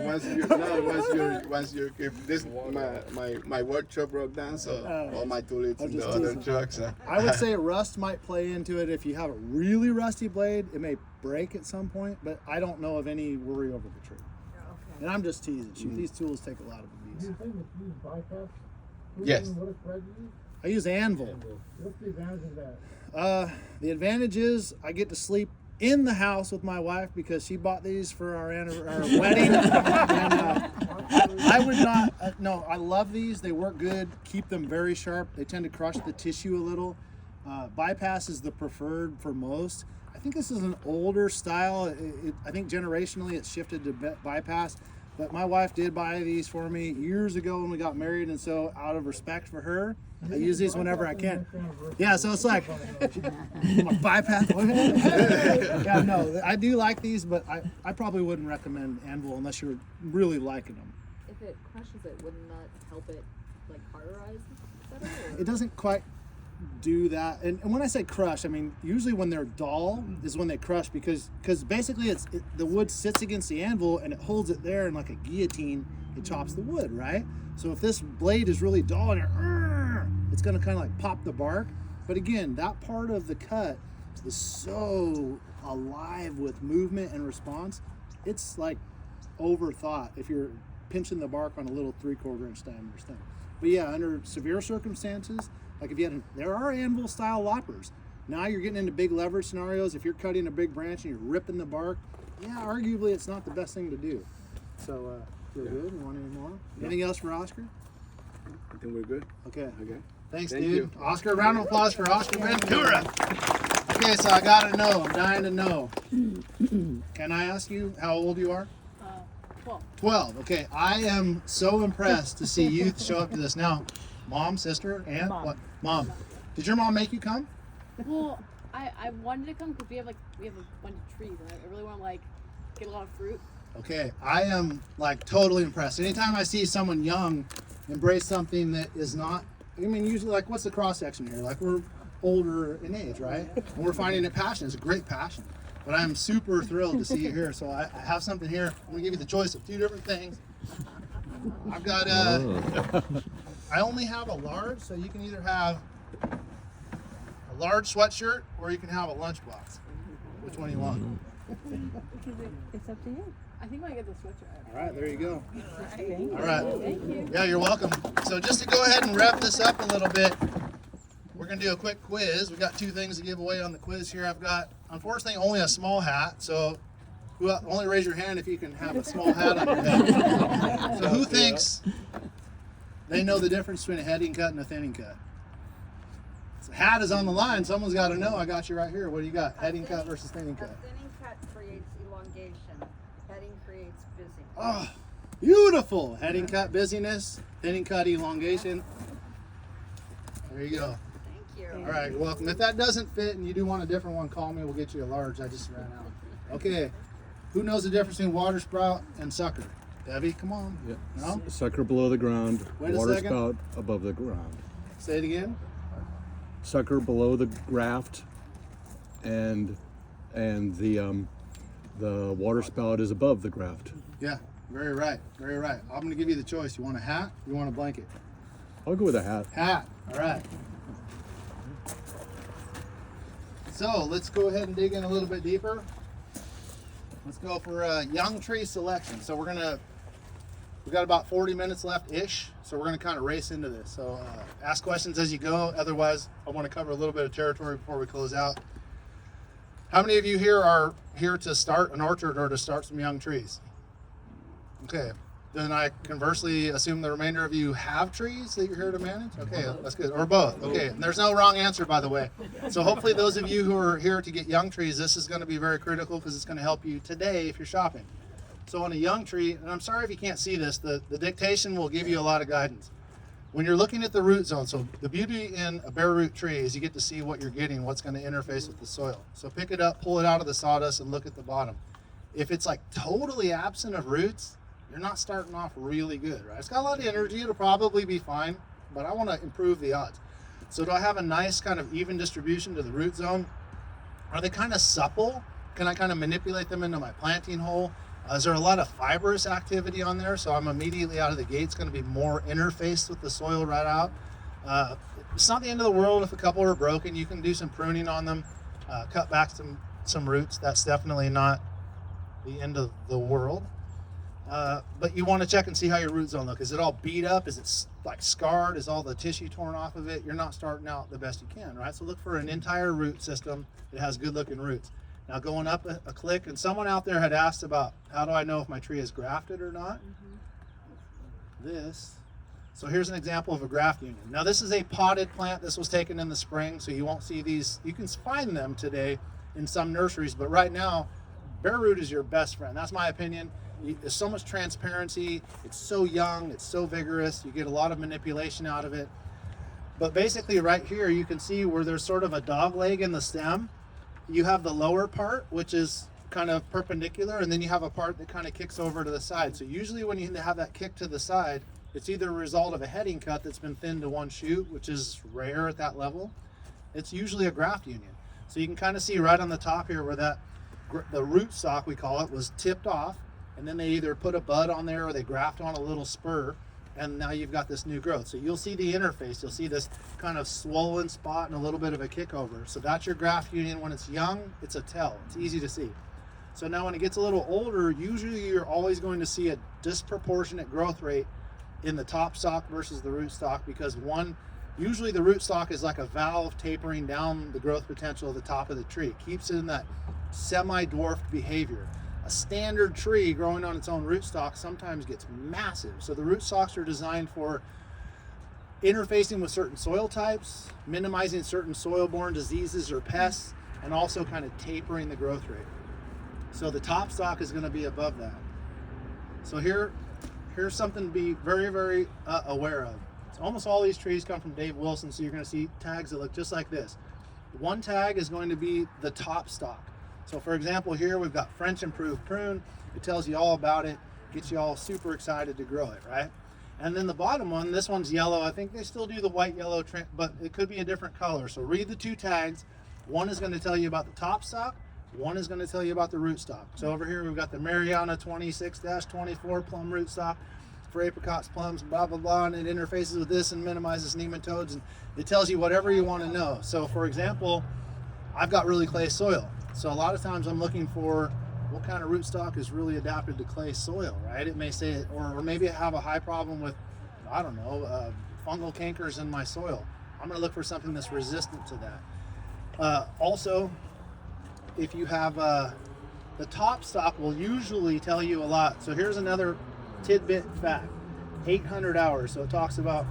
once you keep this, my workshop broke down, so all my tools I'm in the just other teasing. trucks. I would say rust might play into it. If you have a really rusty blade, it may break at some point, but I don't know of any worry over the tree. Okay. And I'm just teasing. Shoot, these tools take a lot of abuse. You think you use bypass? Yes. What does Fred use? I use Anvil. What's the advantage of that? The advantage is I get to sleep in the house with my wife because she bought these for our wedding. And, I would not. No, I love these. They work good. Keep them very sharp. They tend to crush the tissue a little. Bypass is the preferred for most. I think this is an older style. I think generationally it's shifted to bypass. But my wife did buy these for me years ago when we got married, and so out of respect for her, I use these whenever I can. Yeah, so it's like bypass. Yeah, no, I do like these, but I probably wouldn't recommend Anvil unless you're really liking them. If it crushes it, wouldn't that help it like cauterize better? Or? It doesn't quite do that, and when I say crush, I mean usually when they're dull is when they crush because basically the wood sits against the anvil and it holds it there, and like a guillotine it chops the wood, right? So if this blade is really dull and it's going to kind of like pop the bark, but again, that part of the cut is so alive with movement and response, it's like overthought if you're pinching the bark on a little 3/4 inch diameter stem. But yeah, under severe circumstances, like if you had, there are anvil style loppers. Now you're getting into big leverage scenarios. If you're cutting a big branch and you're ripping the bark, yeah, arguably it's not the best thing to do. So, feel good? You want any more? Anything else for Oscar? I think we're good. Okay. Okay. Thanks, Thank dude. you. Oscar, round of applause for Oscar Ventura. Okay, so I gotta know. I'm dying to know. Can I ask you how old you are? 12. 12. Okay, I am so impressed to see youth show up to this. Now, mom, sister, aunt, Mom. what? Mom. Did your mom make you come? Well, I wanted to come because we have a bunch of trees and I really want to like get a lot of fruit. Okay, I am like totally impressed. Anytime I see someone young embrace something that is not, I mean, usually like what's the cross section here? Like we're older in age, right? And we're finding it passion. It's a great passion. But I'm super thrilled to see you here. So I have something here. I'm gonna give you the choice of two different things. I've got I only have a large, so you can either have a large sweatshirt or you can have a lunchbox. Which one do you want? It's up to you. I think I get the sweatshirt. All right, there you go. Thank you. All right. Thank you. Yeah, you're welcome. So just to go ahead and wrap this up a little bit, we're gonna do a quick quiz. We got two things to give away on the quiz here. I've got, unfortunately, only a small hat. So only raise your hand if you can have a small hat on your head. So who thinks they know the difference between a heading cut and a thinning cut? So hat is on the line. Someone's got to know. I got you right here. What do you got? Heading cut versus thinning cut. A thinning cut creates elongation. Heading creates busy. Oh, beautiful. Heading cut busyness, thinning cut elongation. There you go. Thank you. All right, you're welcome. If that doesn't fit and you do want a different one, call me. We'll get you a large. I just ran out. Okay. Who knows the difference between water sprout and sucker? Debbie, come on. Yeah. No? Sucker below the ground, Wait a water second. spout above the ground. Say it again. Sucker below the graft, and the water spout is above the graft. Yeah, very right. Very right. I'm going to give you the choice. You want a hat? You want a blanket? I'll go with a hat. Hat. All right. So let's go ahead and dig in a little bit deeper. Let's go for young tree selection. So we've got about 40 minutes left-ish. So we're gonna kind of race into this. So ask questions as you go. Otherwise, I want to cover a little bit of territory before we close out. How many of you here are here to start an orchard or to start some young trees? Okay. Then I conversely assume the remainder of you have trees that you're here to manage? Okay, that's good. Or both. Okay, and there's no wrong answer, by the way. So hopefully those of you who are here to get young trees, this is going to be very critical because it's going to help you today if you're shopping. So on a young tree, and I'm sorry if you can't see this, the dictation will give you a lot of guidance. When you're looking at the root zone, so the beauty in a bare root tree is you get to see what you're getting, what's going to interface with the soil. So pick it up, pull it out of the sawdust, and look at the bottom. If it's like totally absent of roots, you're not starting off really good, right? It's got a lot of energy, it'll probably be fine, but I want to improve the odds. So do I have a nice kind of even distribution to the root zone? Are they kind of supple? Can I kind of manipulate them into my planting hole? Is there a lot of fibrous activity on there? So I'm immediately out of the gate. It's going to be more interfaced with the soil right out. It's not the end of the world if a couple are broken. You can do some pruning on them, cut back some roots. That's definitely not the end of the world. But you want to check and see how your root zone look. Is it all beat up? Is it like scarred? Is all the tissue torn off of it? You're not starting out the best you can, right? So look for an entire root system that has good looking roots. Now going up a click, and someone out there had asked about how do I know if my tree is grafted or not? This. So here's an example of a graft union. Now this is a potted plant. This was taken in the spring, so you won't see these. You can find them today in some nurseries, but right now, bare root is your best friend. That's my opinion. There's so much transparency. It's so young. It's so vigorous. You get a lot of manipulation out of it. But basically right here, you can see where there's sort of a dog leg in the stem. You have the lower part, which is kind of perpendicular, and then you have a part that kind of kicks over to the side. So usually when you have that kick to the side, it's either a result of a heading cut that's been thinned to one shoot, which is rare at that level. It's usually a graft union. So you can kind of see right on the top here where the root stock, we call it, was tipped off, and then they either put a bud on there or they graft on a little spur, and now you've got this new growth. So you'll see the interface. You'll see this kind of swollen spot and a little bit of a kickover. So that's your graft union. When it's young, it's a tell. It's easy to see. So now when it gets a little older, usually you're always going to see a disproportionate growth rate in the top stalk versus the root stalk, because usually the root stalk is like a valve tapering down the growth potential of the top of the tree. It keeps it in that semi-dwarfed behavior. A standard tree growing on its own rootstock sometimes gets massive. So the rootstocks are designed for interfacing with certain soil types, minimizing certain soil-borne diseases or pests, and also kind of tapering the growth rate. So the top stock is going to be above that. So here's something to be very, very aware of. So almost all these trees come from Dave Wilson, so you're going to see tags that look just like this. One tag is going to be the top stock. So for example, here we've got French Improved Prune. It tells you all about it, gets you all super excited to grow it, right? And then the bottom one, this one's yellow. I think they still do the white yellow, but it could be a different color. So read the two tags. One is going to tell you about the top stock. One is going to tell you about the rootstock. So over here we've got the Mariana 26-24 plum rootstock for apricots, plums, blah, blah, blah, and it interfaces with this and minimizes nematodes, and it tells you whatever you want to know. So for example, I've got really clay soil. So a lot of times I'm looking for what kind of rootstock is really adapted to clay soil, right? It may say, or maybe I have a high problem with, I don't know, fungal cankers in my soil. I'm going to look for something that's resistant to that. Also, if you have the top stock will usually tell you a lot. So here's another tidbit fact: 800 hours. So it talks about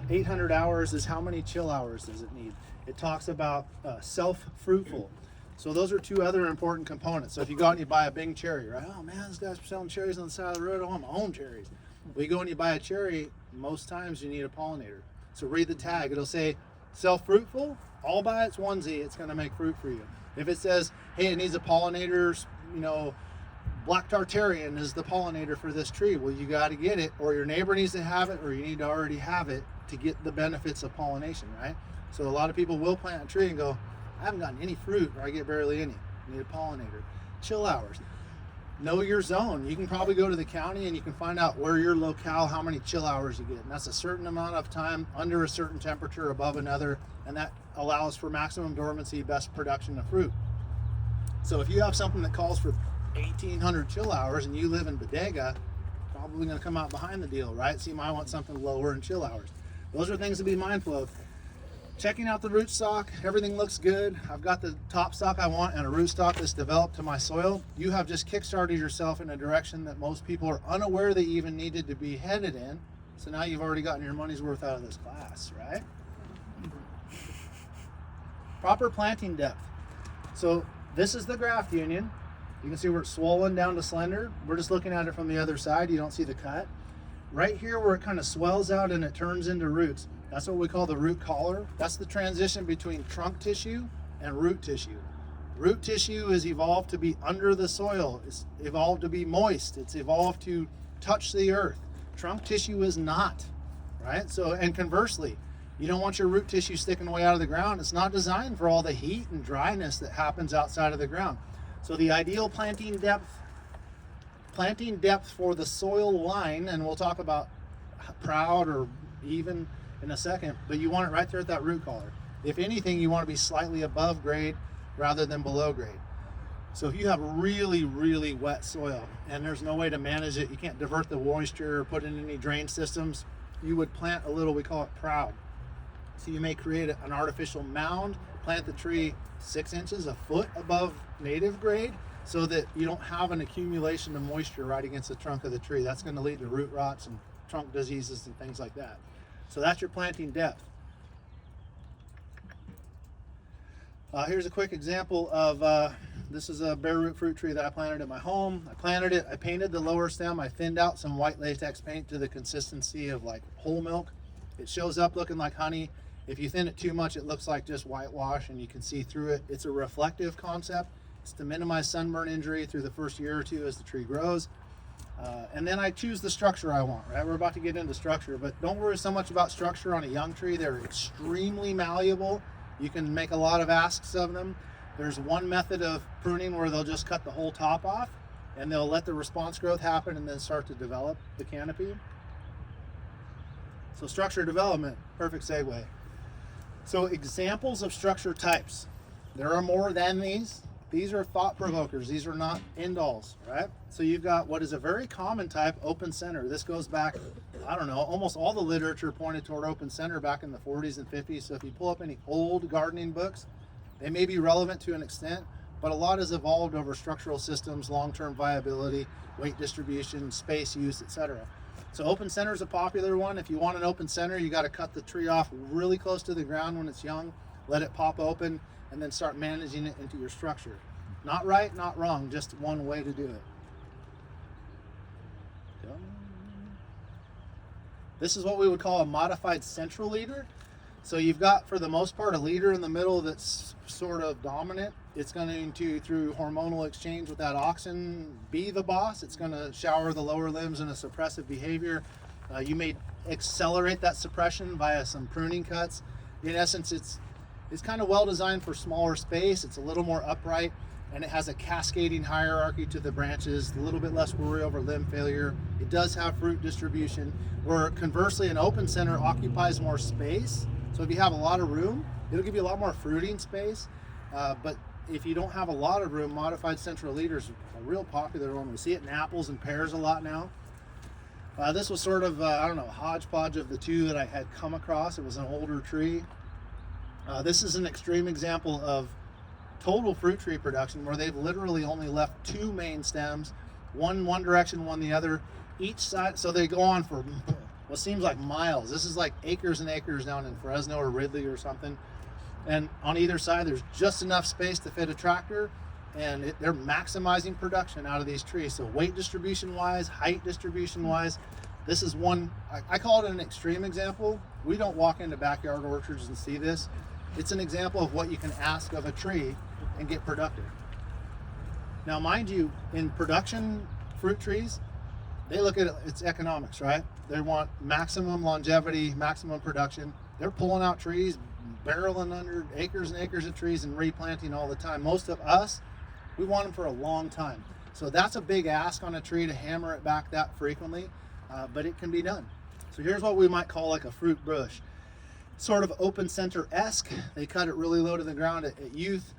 800 hours is how many chill hours does it need. It talks about self-fruitful. So those are two other important components. So if you go out and you buy a Bing cherry, right? Oh man, this guy's selling cherries on the side of the road. I want my own cherries. Well, you go and you buy a cherry, most times you need a pollinator. So read the tag. It'll say self-fruitful. All by its onesie, it's going to make fruit for you. If it says, hey, it needs a pollinator, you know, Black Tartarian is the pollinator for this tree. Well, you got to get it, or your neighbor needs to have it, or you need to already have it to get the benefits of pollination, right? So a lot of people will plant a tree and go, I haven't gotten any fruit, or I get barely any. I need a pollinator. Chill hours. Know your zone. You can probably go to the county and you can find out where your locale, how many chill hours you get. And that's a certain amount of time under a certain temperature above another, and that allows for maximum dormancy, best production of fruit. So if you have something that calls for 1,800 chill hours and you live in Bodega, probably going to come out behind the deal, right? So you might want something lower in chill hours. Those are things to be mindful of. Checking out the rootstock, everything looks good. I've got the top stock I want and a rootstock that's developed to my soil. You have just kickstarted yourself in a direction that most people are unaware they even needed to be headed in. So now you've already gotten your money's worth out of this class, right? Proper planting depth. So this is the graft union. You can see where it's swollen down to slender. We're just looking at it from the other side. You don't see the cut. Right here where it kind of swells out and it turns into roots, that's what we call the root collar. That's the transition between trunk tissue and root tissue. Root tissue is evolved to be under the soil. It's evolved to be moist. It's evolved to touch the earth. Trunk tissue is not, right? So, and conversely, you don't want your root tissue sticking way out of the ground. It's not designed for all the heat and dryness that happens outside of the ground. So the ideal planting depth for the soil line, and we'll talk about proud or even in a second, but you want it right there at that root collar. If anything, you want to be slightly above grade rather than below grade. So if you have really, really wet soil and there's no way to manage it, you can't divert the moisture or put in any drain systems, you would plant a little, we call it proud. So you may create an artificial mound, plant the tree 6 inches, a foot above native grade, so that you don't have an accumulation of moisture right against the trunk of the tree. That's going to lead to root rots and trunk diseases and things like that. So that's your planting depth. Here's a quick example of, this is a bare root fruit tree that I planted at my home. I planted it, I painted the lower stem, I thinned out some white latex paint to the consistency of like whole milk. It shows up looking like honey. If you thin it too much, it looks like just whitewash and you can see through it. It's a reflective concept. It's to minimize sunburn injury through the first year or two as the tree grows. And then I choose the structure I want, right? We're about to get into structure, but don't worry so much about structure on a young tree. They're extremely malleable. You can make a lot of asks of them. There's one method of pruning where they'll just cut the whole top off and they'll let the response growth happen and then start to develop the canopy. So structure development, perfect segue. So examples of structure types. There are more than these. These are thought provokers. These are not end-alls, right? So you've got what is a very common type, open center. This goes back, I don't know, almost all the literature pointed toward open center back in the 40s and 50s. So if you pull up any old gardening books, they may be relevant to an extent, but a lot has evolved over structural systems, long-term viability, weight distribution, space use, etc. So open center is a popular one. If you want an open center, you got to cut the tree off really close to the ground when it's young, let it pop open, and then start managing it into your structure. Not right, not wrong, just one way to do it. This is what we would call a modified central leader. So you've got, for the most part, a leader in the middle that's sort of dominant. It's going to, through hormonal exchange with that auxin, be the boss. It's going to shower the lower limbs in a suppressive behavior. You may accelerate that suppression via some pruning cuts. In essence, it's kind of well designed for smaller space. It's a little more upright, and it has a cascading hierarchy to the branches, a little bit less worry over limb failure. It does have fruit distribution, where conversely an open center occupies more space. So if you have a lot of room, it'll give you a lot more fruiting space. But if you don't have a lot of room, modified central leaders are a real popular one. We see it in apples and pears a lot now. This was sort of, I don't know, hodgepodge of the two that I had come across. It was an older tree. This is an extreme example of total fruit tree production where they've literally only left two main stems, one direction, one the other, each side. So they go on for what seems like miles. This is like acres and acres down in Fresno or Ridley or something. And on either side, there's just enough space to fit a tractor, and they're maximizing production out of these trees. So weight distribution wise, height distribution wise, this is one, I call it an extreme example. We don't walk into backyard orchards and see this. It's an example of what you can ask of a tree and get productive. Now, mind you, in production fruit trees, they look at its economics, right? They want maximum longevity, maximum production. They're pulling out trees, barreling under acres and acres of trees and replanting all the time. Most of us, we want them for a long time. So that's a big ask on a tree to hammer it back that frequently, but it can be done. So here's what we might call like a fruit bush. Sort of open center-esque. They cut it really low to the ground at youth.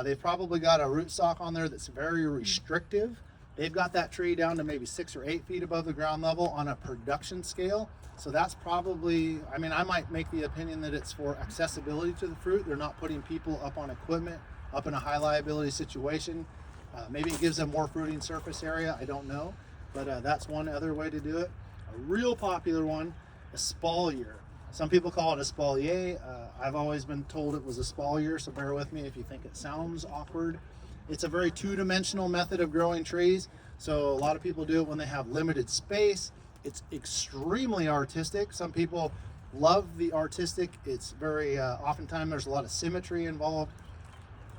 They've probably got a rootstock on there that's very restrictive. They've got that tree down to maybe 6 or 8 feet above the ground level on a production scale. So that's probably, I mean, I might make the opinion that it's for accessibility to the fruit. They're not putting people up on equipment, up in a high liability situation. Maybe it gives them more fruiting surface area, I don't know. But that's one other way to do it. A real popular one, espalier. Some people call it espalier. I've always been told it was espalier, so bear with me if you think it sounds awkward. It's a very two-dimensional method of growing trees. So a lot of people do it when they have limited space. It's extremely artistic. Some people love the artistic. It's very, oftentimes there's a lot of symmetry involved.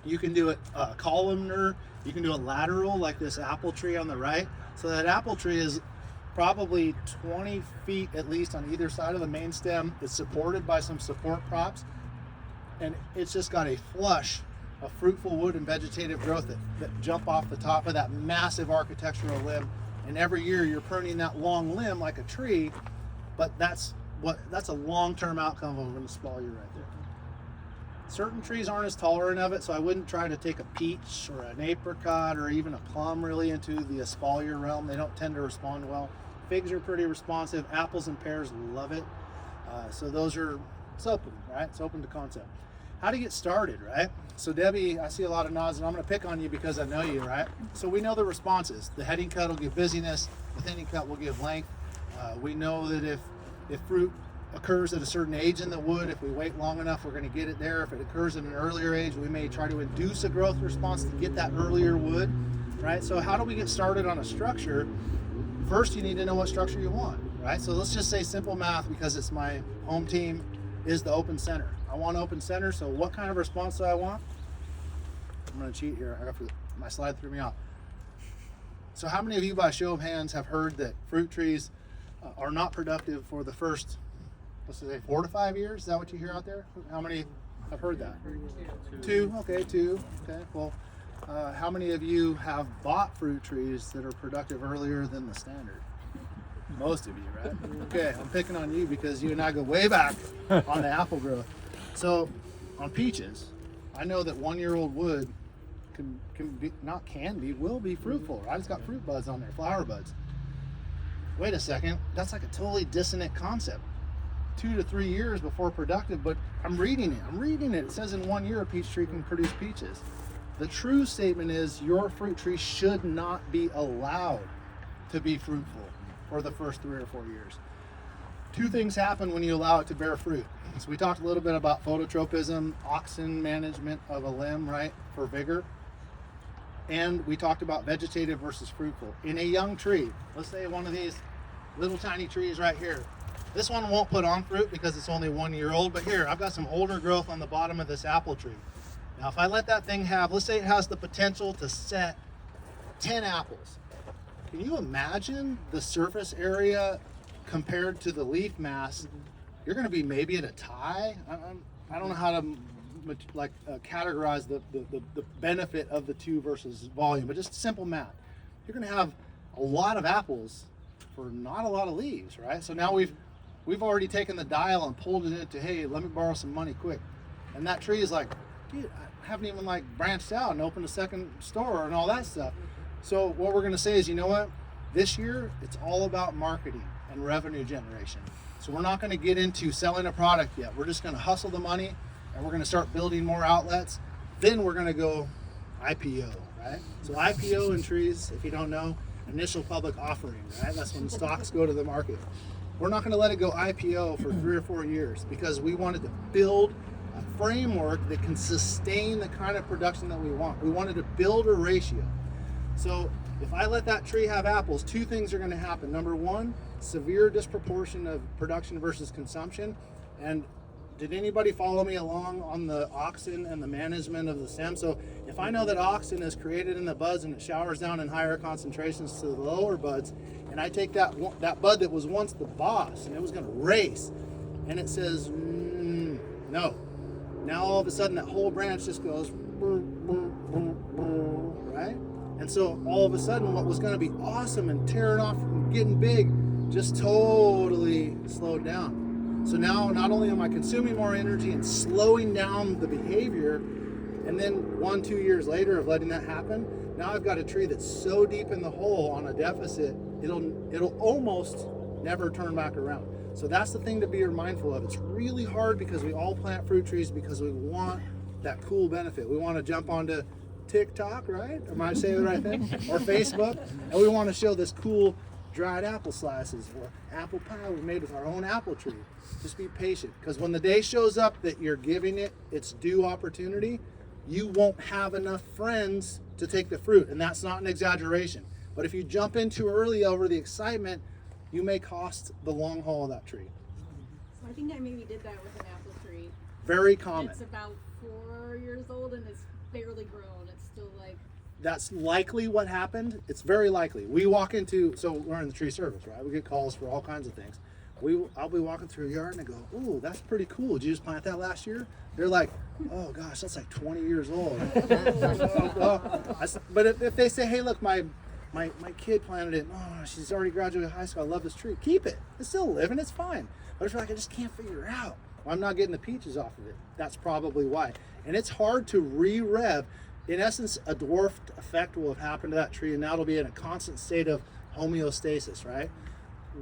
You can do it columnar. You can do it lateral like this apple tree on the right. So that apple tree is probably 20 feet at least on either side of the main stem. It's supported by some support props. And it's just got a flush of fruitful wood and vegetative growth that jump off the top of that massive architectural limb. And every year you're pruning that long limb like a tree, but that's a long-term outcome of an espalier right there. Certain trees aren't as tolerant of it, so I wouldn't try to take a peach or an apricot or even a plum really into the espalier realm. They don't tend to respond well. Figs are pretty responsive. Apples and pears love it. So those are, it's open, right? It's open to concept. How to get started, right? So Debbie, I see a lot of nods, and I'm going to pick on you because I know you, right? So we know the responses. The heading cut will give busyness. The thinning cut will give length. We know that if fruit occurs at a certain age in the wood, if we wait long enough, we're going to get it there. If it occurs at an earlier age, we may try to induce a growth response to get that earlier wood, right? So how do we get started on a structure? First, you need to know what structure you want, right? So let's just say simple math, because it's my home team, is the open center. I want open center, so what kind of response do I want? I'm going to cheat here. My slide threw me off. So how many of you, by show of hands, have heard that fruit trees are not productive for the first, let's say, 4 to 5 years? Is that what you hear out there? How many have heard that? Two. Okay, 2. Okay, well, how many of you have bought fruit trees that are productive earlier than the standard? Most of you, right? Okay, I'm picking on you because you and I go way back on the apple growth. So on peaches, I know that 1-year-old wood will be fruitful, right? It's got fruit buds on there, flower buds. Wait a second, that's like a totally dissonant concept. 2 to 3 years before productive, but I'm reading it. It says in 1 year a peach tree can produce peaches. The true statement is your fruit tree should not be allowed to be fruitful for the first 3 or 4 years. Two things happen when you allow it to bear fruit. So we talked a little bit about phototropism, auxin management of a limb, right, for vigor. And we talked about vegetative versus fruitful. In a young tree, let's say one of these little tiny trees right here. This one won't put on fruit because it's only 1 year old, but here, I've got some older growth on the bottom of this apple tree. Now, if I let that thing have, let's say it has the potential to set 10 apples. Can you imagine the surface area compared to the leaf mass? You're going to be maybe at a tie. I don't know how to categorize the benefit of the two versus volume, but just simple math. You're going to have a lot of apples for not a lot of leaves, right? So now we've already taken the dial and pulled it into, hey, let me borrow some money quick. And that tree is like, dude, I haven't even like branched out and opened a second store and all that stuff. So what we're going to say is, you know what? This year, it's all about marketing and revenue generation. So we're not going to get into selling a product yet. We're just going to hustle the money and we're going to start building more outlets. Then we're going to go IPO, right? So IPO in trees, if you don't know, initial public offering, right? That's when stocks go to the market. We're not going to let it go IPO for 3 or 4 years because we wanted to build a framework that can sustain the kind of production that we want. We wanted to build a ratio. So if I let that tree have apples, two things are going to happen. Number one, severe disproportion of production versus consumption. And did anybody follow me along on the auxin and the management of the stem? So if I know that auxin is created in the buds and it showers down in higher concentrations to the lower buds, and I take that bud that was once the boss and it was going to race, and it says no. Now all of a sudden that whole branch just goes right? And so all of a sudden what was going to be awesome and tearing off and getting big just totally slowed down. So now not only am I consuming more energy and slowing down the behavior, and then 1-2 years later of letting that happen, now I've got a tree that's so deep in the hole on a deficit, it'll almost never turn back around. So that's the thing to be mindful of. It's really hard because we all plant fruit trees because we want that cool benefit. We want to jump onto TikTok, right? Am I saying the right thing? Or Facebook, and we want to show this cool dried apple slices or apple pie we made with our own apple tree. Just be patient, because when the day shows up that you're giving it its due opportunity, you won't have enough friends to take the fruit, and that's not an exaggeration. But if you jump in too early over the excitement, you may cost the long haul of that tree. So I think I maybe did that with an apple tree. Very common. It's about 4 years old and it's barely grown. It's still like... That's likely what happened. It's very likely. We walk into, so we're in the tree service, right? We get calls for all kinds of things. I'll be walking through a yard and I go, ooh, that's pretty cool. Did you just plant that last year? They're like, oh gosh, that's like 20 years old. But if they say, hey, look, my kid planted it. Oh, she's already graduated high school. I love this tree. Keep it. It's still living. It's fine. But if you're like, I just can't figure it out. Well, I'm not getting the peaches off of it. That's probably why. And it's hard to re-rev. In essence, a dwarfed effect will have happened to that tree, and now it'll be in a constant state of homeostasis, right?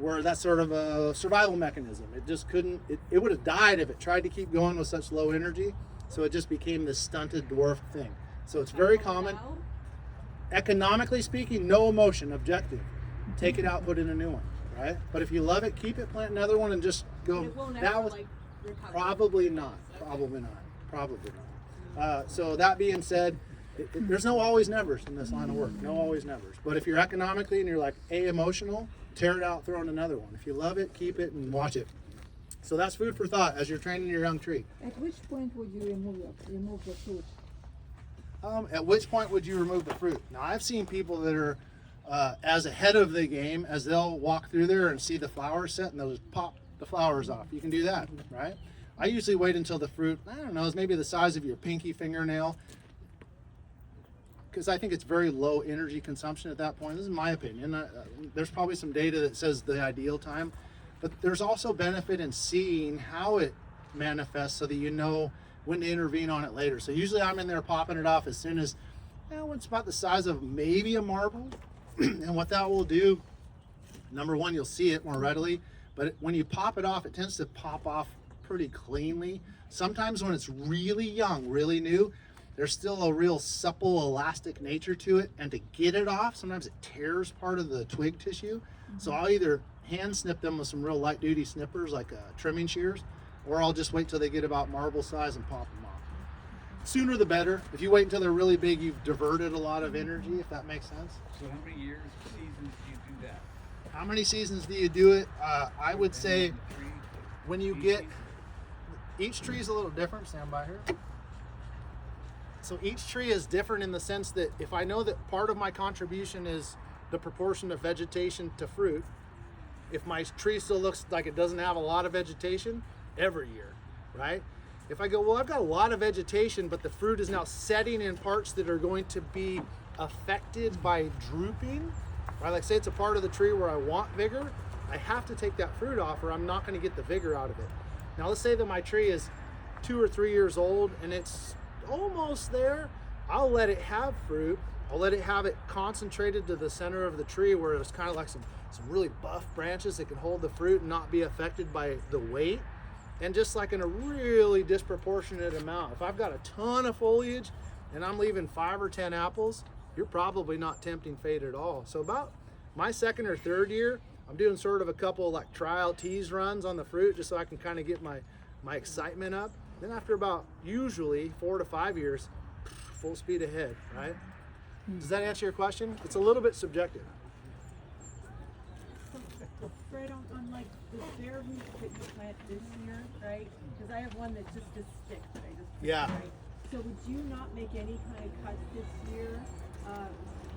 Where that's sort of a survival mechanism. It just couldn't, it would have died if it tried to keep going with such low energy. So it just became this stunted dwarfed thing. So it's very common. Economically speaking, no emotion, objective. Take it out, put in a new one, right? But if you love it, keep it, plant another one, and just go. It won't that ever, was like, recover. probably not. So that being said, there's no always nevers in this line of work. No always nevers. But if you're economically and you're like emotional, tear it out, throw in another one. If you love it, keep it and watch it. So that's food for thought as you're training your young tree. At which point would you remove the fruit? At which point would you remove the fruit? Now, I've seen people that are as ahead of the game as they'll walk through there and see the flowers set and they'll just pop the flowers off. You can do that, right? I usually wait until the fruit, I don't know, is maybe the size of your pinky fingernail, because I think it's very low energy consumption at that point. This is my opinion. There's probably some data that says the ideal time, but there's also benefit in seeing how it manifests so that you know when to intervene on it later. So usually I'm in there popping it off as soon as, when it's about the size of maybe a marble. And what that will do, number one, you'll see it more readily, but when you pop it off, it tends to pop off pretty cleanly. Sometimes when it's really young, really new, there's still a real supple, elastic nature to it. And to get it off, sometimes it tears part of the twig tissue. So I'll either hand snip them with some real light duty snippers like trimming shears, or I'll just wait till they get about marble size and pop them off. Sooner the better. If you wait until they're really big, you've diverted a lot of energy, if that makes sense. So how many seasons do you do that? How many seasons do you do it? I would say The tree, when you each get, season? each tree is a little different. Stand by here. So each tree is different in the sense that if I know that part of my contribution is the proportion of vegetation to fruit, if my tree still looks like it doesn't have a lot of vegetation, every year, right? If I go, well, I've got a lot of vegetation, but the fruit is now setting in parts that are going to be affected by drooping, right? Like say it's a part of the tree where I want vigor, I have to take that fruit off or I'm not going to get the vigor out of it. Now let's say that my tree is 2 or 3 years old and it's almost there. I'll let it have fruit. I'll let it have it concentrated to the center of the tree where it's kind of like some really buff branches that can hold the fruit and not be affected by the weight. And just like in a really disproportionate amount. If I've got a ton of foliage and I'm leaving 5 or 10 apples, you're probably not tempting fate at all. So about my second or third year, I'm doing sort of a couple like trial tease runs on the fruit just so I can kind of get my excitement up. Then after about usually 4 to 5 years, full speed ahead, right? Does that answer your question? It's a little bit subjective. Fred, on like the bare roots that you plant this year, right? Because I have one that's just a stick that I just planted, Yeah. right? So would you not make any kind of cuts this year?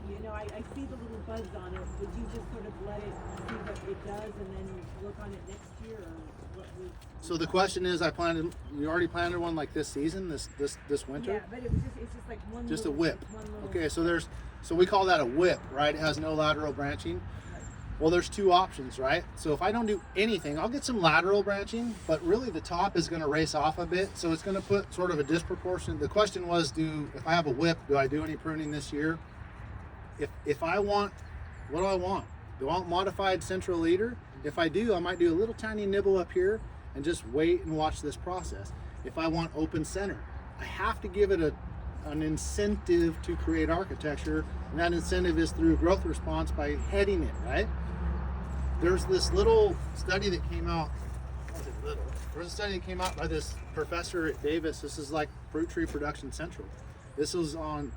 You know, I see the little buds on it. Would you just sort of let it see what it does and then work on it next year, or what would? So the question is, you already planted one like this season, this winter? Yeah, but it's just like one. Just a little, whip. one little Okay, so we call that a whip, right? It has no lateral branching. Well, there's two options, right? So if I don't do anything, I'll get some lateral branching, but really the top is going to race off a bit, so it's going to put sort of a disproportionate. The question was, if I have a whip, do I do any pruning this year? If I want, what do I want? Do I want modified central leader? If I do, I might do a little tiny nibble up here and just wait and watch this process. If I want open center, I have to give it an incentive to create architecture, and that incentive is through growth response by heading it, right? There's this little study that came out, there's a study that came out by this professor at Davis. This is like fruit tree production central. This was on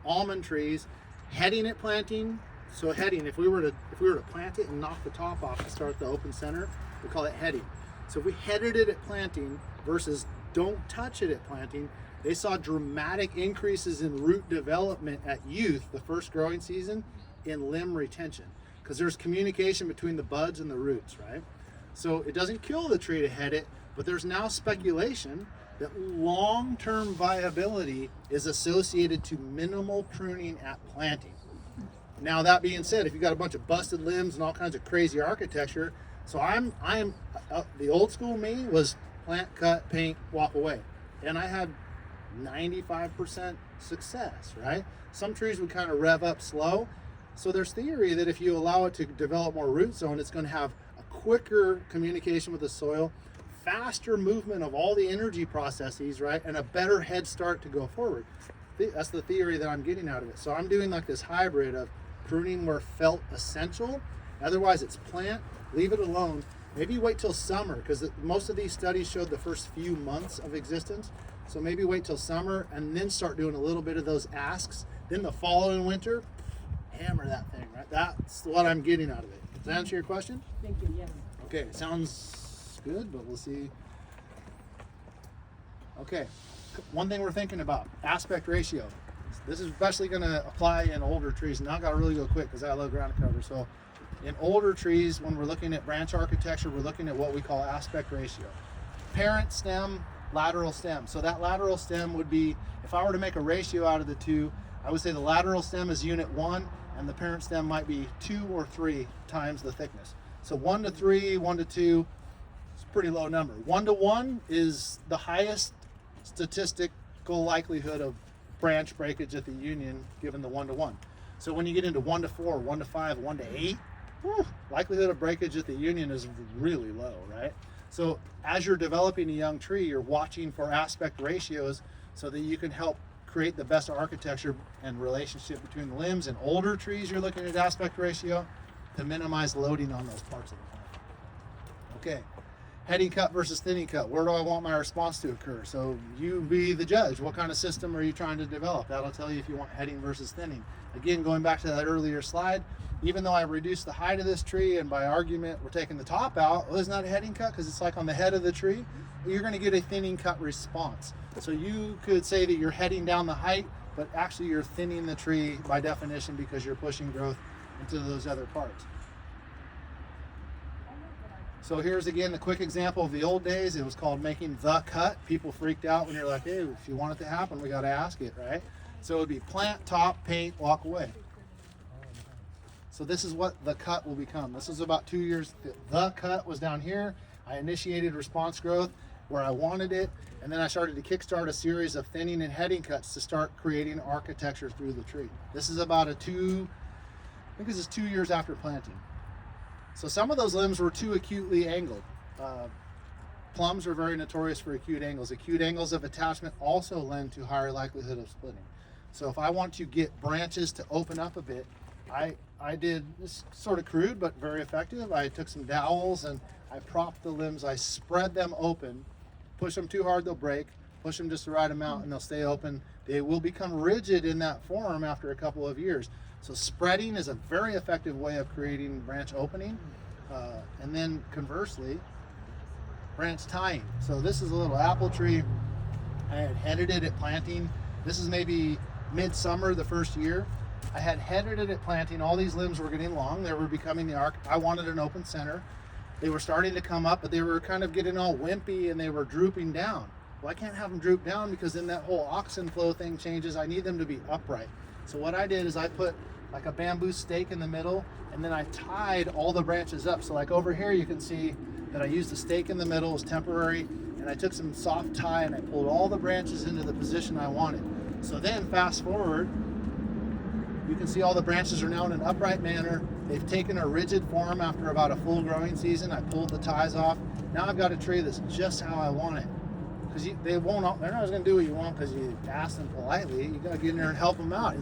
almond trees, heading at planting. So heading, if we were to plant it and knock the top off to start the open center, we call it heading. So if we headed it at planting versus don't touch it at planting, they saw dramatic increases in root development at youth, the first growing season, in limb retention. Because there's communication between the buds and the roots, right? So it doesn't kill the tree to head it, but there's now speculation that long-term viability is associated to minimal pruning at planting. Now that being said, if you've got a bunch of busted limbs and all kinds of crazy architecture, so I'm the old school me was plant, cut, paint, walk away. And I had 95% success, right? Some trees would kind of rev up slow. So there's theory that if you allow it to develop more root zone, it's going to have a quicker communication with the soil, faster movement of all the energy processes, right? And a better head start to go forward. That's the theory that I'm getting out of it. So I'm doing like this hybrid of pruning where felt essential. Otherwise it's plant, leave it alone. Maybe wait till summer, because most of these studies showed the first few months of existence. So maybe wait till summer and then start doing a little bit of those asks. Then the following winter, hammer that thing, right? That's what I'm getting out of it. Does that answer your question? Thank you. Yes. Okay, sounds good, but we'll see. Okay, one thing we're thinking about, aspect ratio. This is especially going to apply in older trees. Now I got to really go quick because I love ground cover. So in older trees, when we're looking at branch architecture, we're looking at what we call aspect ratio. Parent stem, lateral stem. So that lateral stem would be, if I were to make a ratio out of the two, I would say the lateral stem is unit 1 and the parent stem might be 2 or 3 times the thickness. So 1 to 3, 1 to 2, it's a pretty low number. 1 to 1 is the highest statistical likelihood of branch breakage at the union given the 1 to 1. So when you get into 1 to 4, 1 to 5, 1 to 8, likelihood of breakage at the union is really low, right? So as you're developing a young tree, you're watching for aspect ratios so that you can help create the best architecture and relationship between the limbs. And older trees, you're looking at aspect ratio to minimize loading on those parts of the plant. Okay, heading cut versus thinning cut. Where do I want my response to occur? So you be the judge. What kind of system are you trying to develop? That'll tell you if you want heading versus thinning. Again, going back to that earlier slide, even though I reduced the height of this tree and by argument we're taking the top out, well, isn't that a heading cut because it's like on the head of the tree? You're going to get a thinning cut response. So you could say that you're heading down the height, but actually you're thinning the tree by definition because you're pushing growth into those other parts. So here's again the quick example of the old days. It was called making the cut. People freaked out when you're like, hey, if you want it to happen, we got to ask it, right? So it would be plant, top, paint, walk away. So this is what the cut will become. This is about 2 years. The cut was down here. I initiated response growth where I wanted it, and then I started to kickstart a series of thinning and heading cuts to start creating architecture through the tree. This is about I think this is 2 years after planting. So some of those limbs were too acutely angled. Plums are very notorious for acute angles. Acute angles of attachment also lend to higher likelihood of splitting. So if I want to get branches to open up a bit, I did this sort of crude but very effective. I took some dowels and I propped the limbs. I spread them open. Push them too hard, they'll break. Push them just the right amount and they'll stay open. They will become rigid in that form after a couple of years. So spreading is a very effective way of creating branch opening. And then conversely, branch tying. So this is a little apple tree. I had headed it at planting. This is maybe midsummer the first year. I had headed it at planting. All these limbs were getting long. They were becoming the arc. I wanted an open center. They were starting to come up, but they were kind of getting all wimpy and they were drooping down. Well, I can't have them droop down because then that whole oxen flow thing changes. I need them to be upright. So what I did is I put like a bamboo stake in the middle and then I tied all the branches up. So like over here you can see that I used the stake in the middle, it was temporary, and I took some soft tie and I pulled all the branches into the position I wanted. So then fast forward, you can see all the branches are now in an upright manner. They've taken a rigid form after about a full growing season. I pulled the ties off. Now I've got a tree that's just how I want it. Because they're not going to do what you want because you asked them politely. You got to get in there and help them out.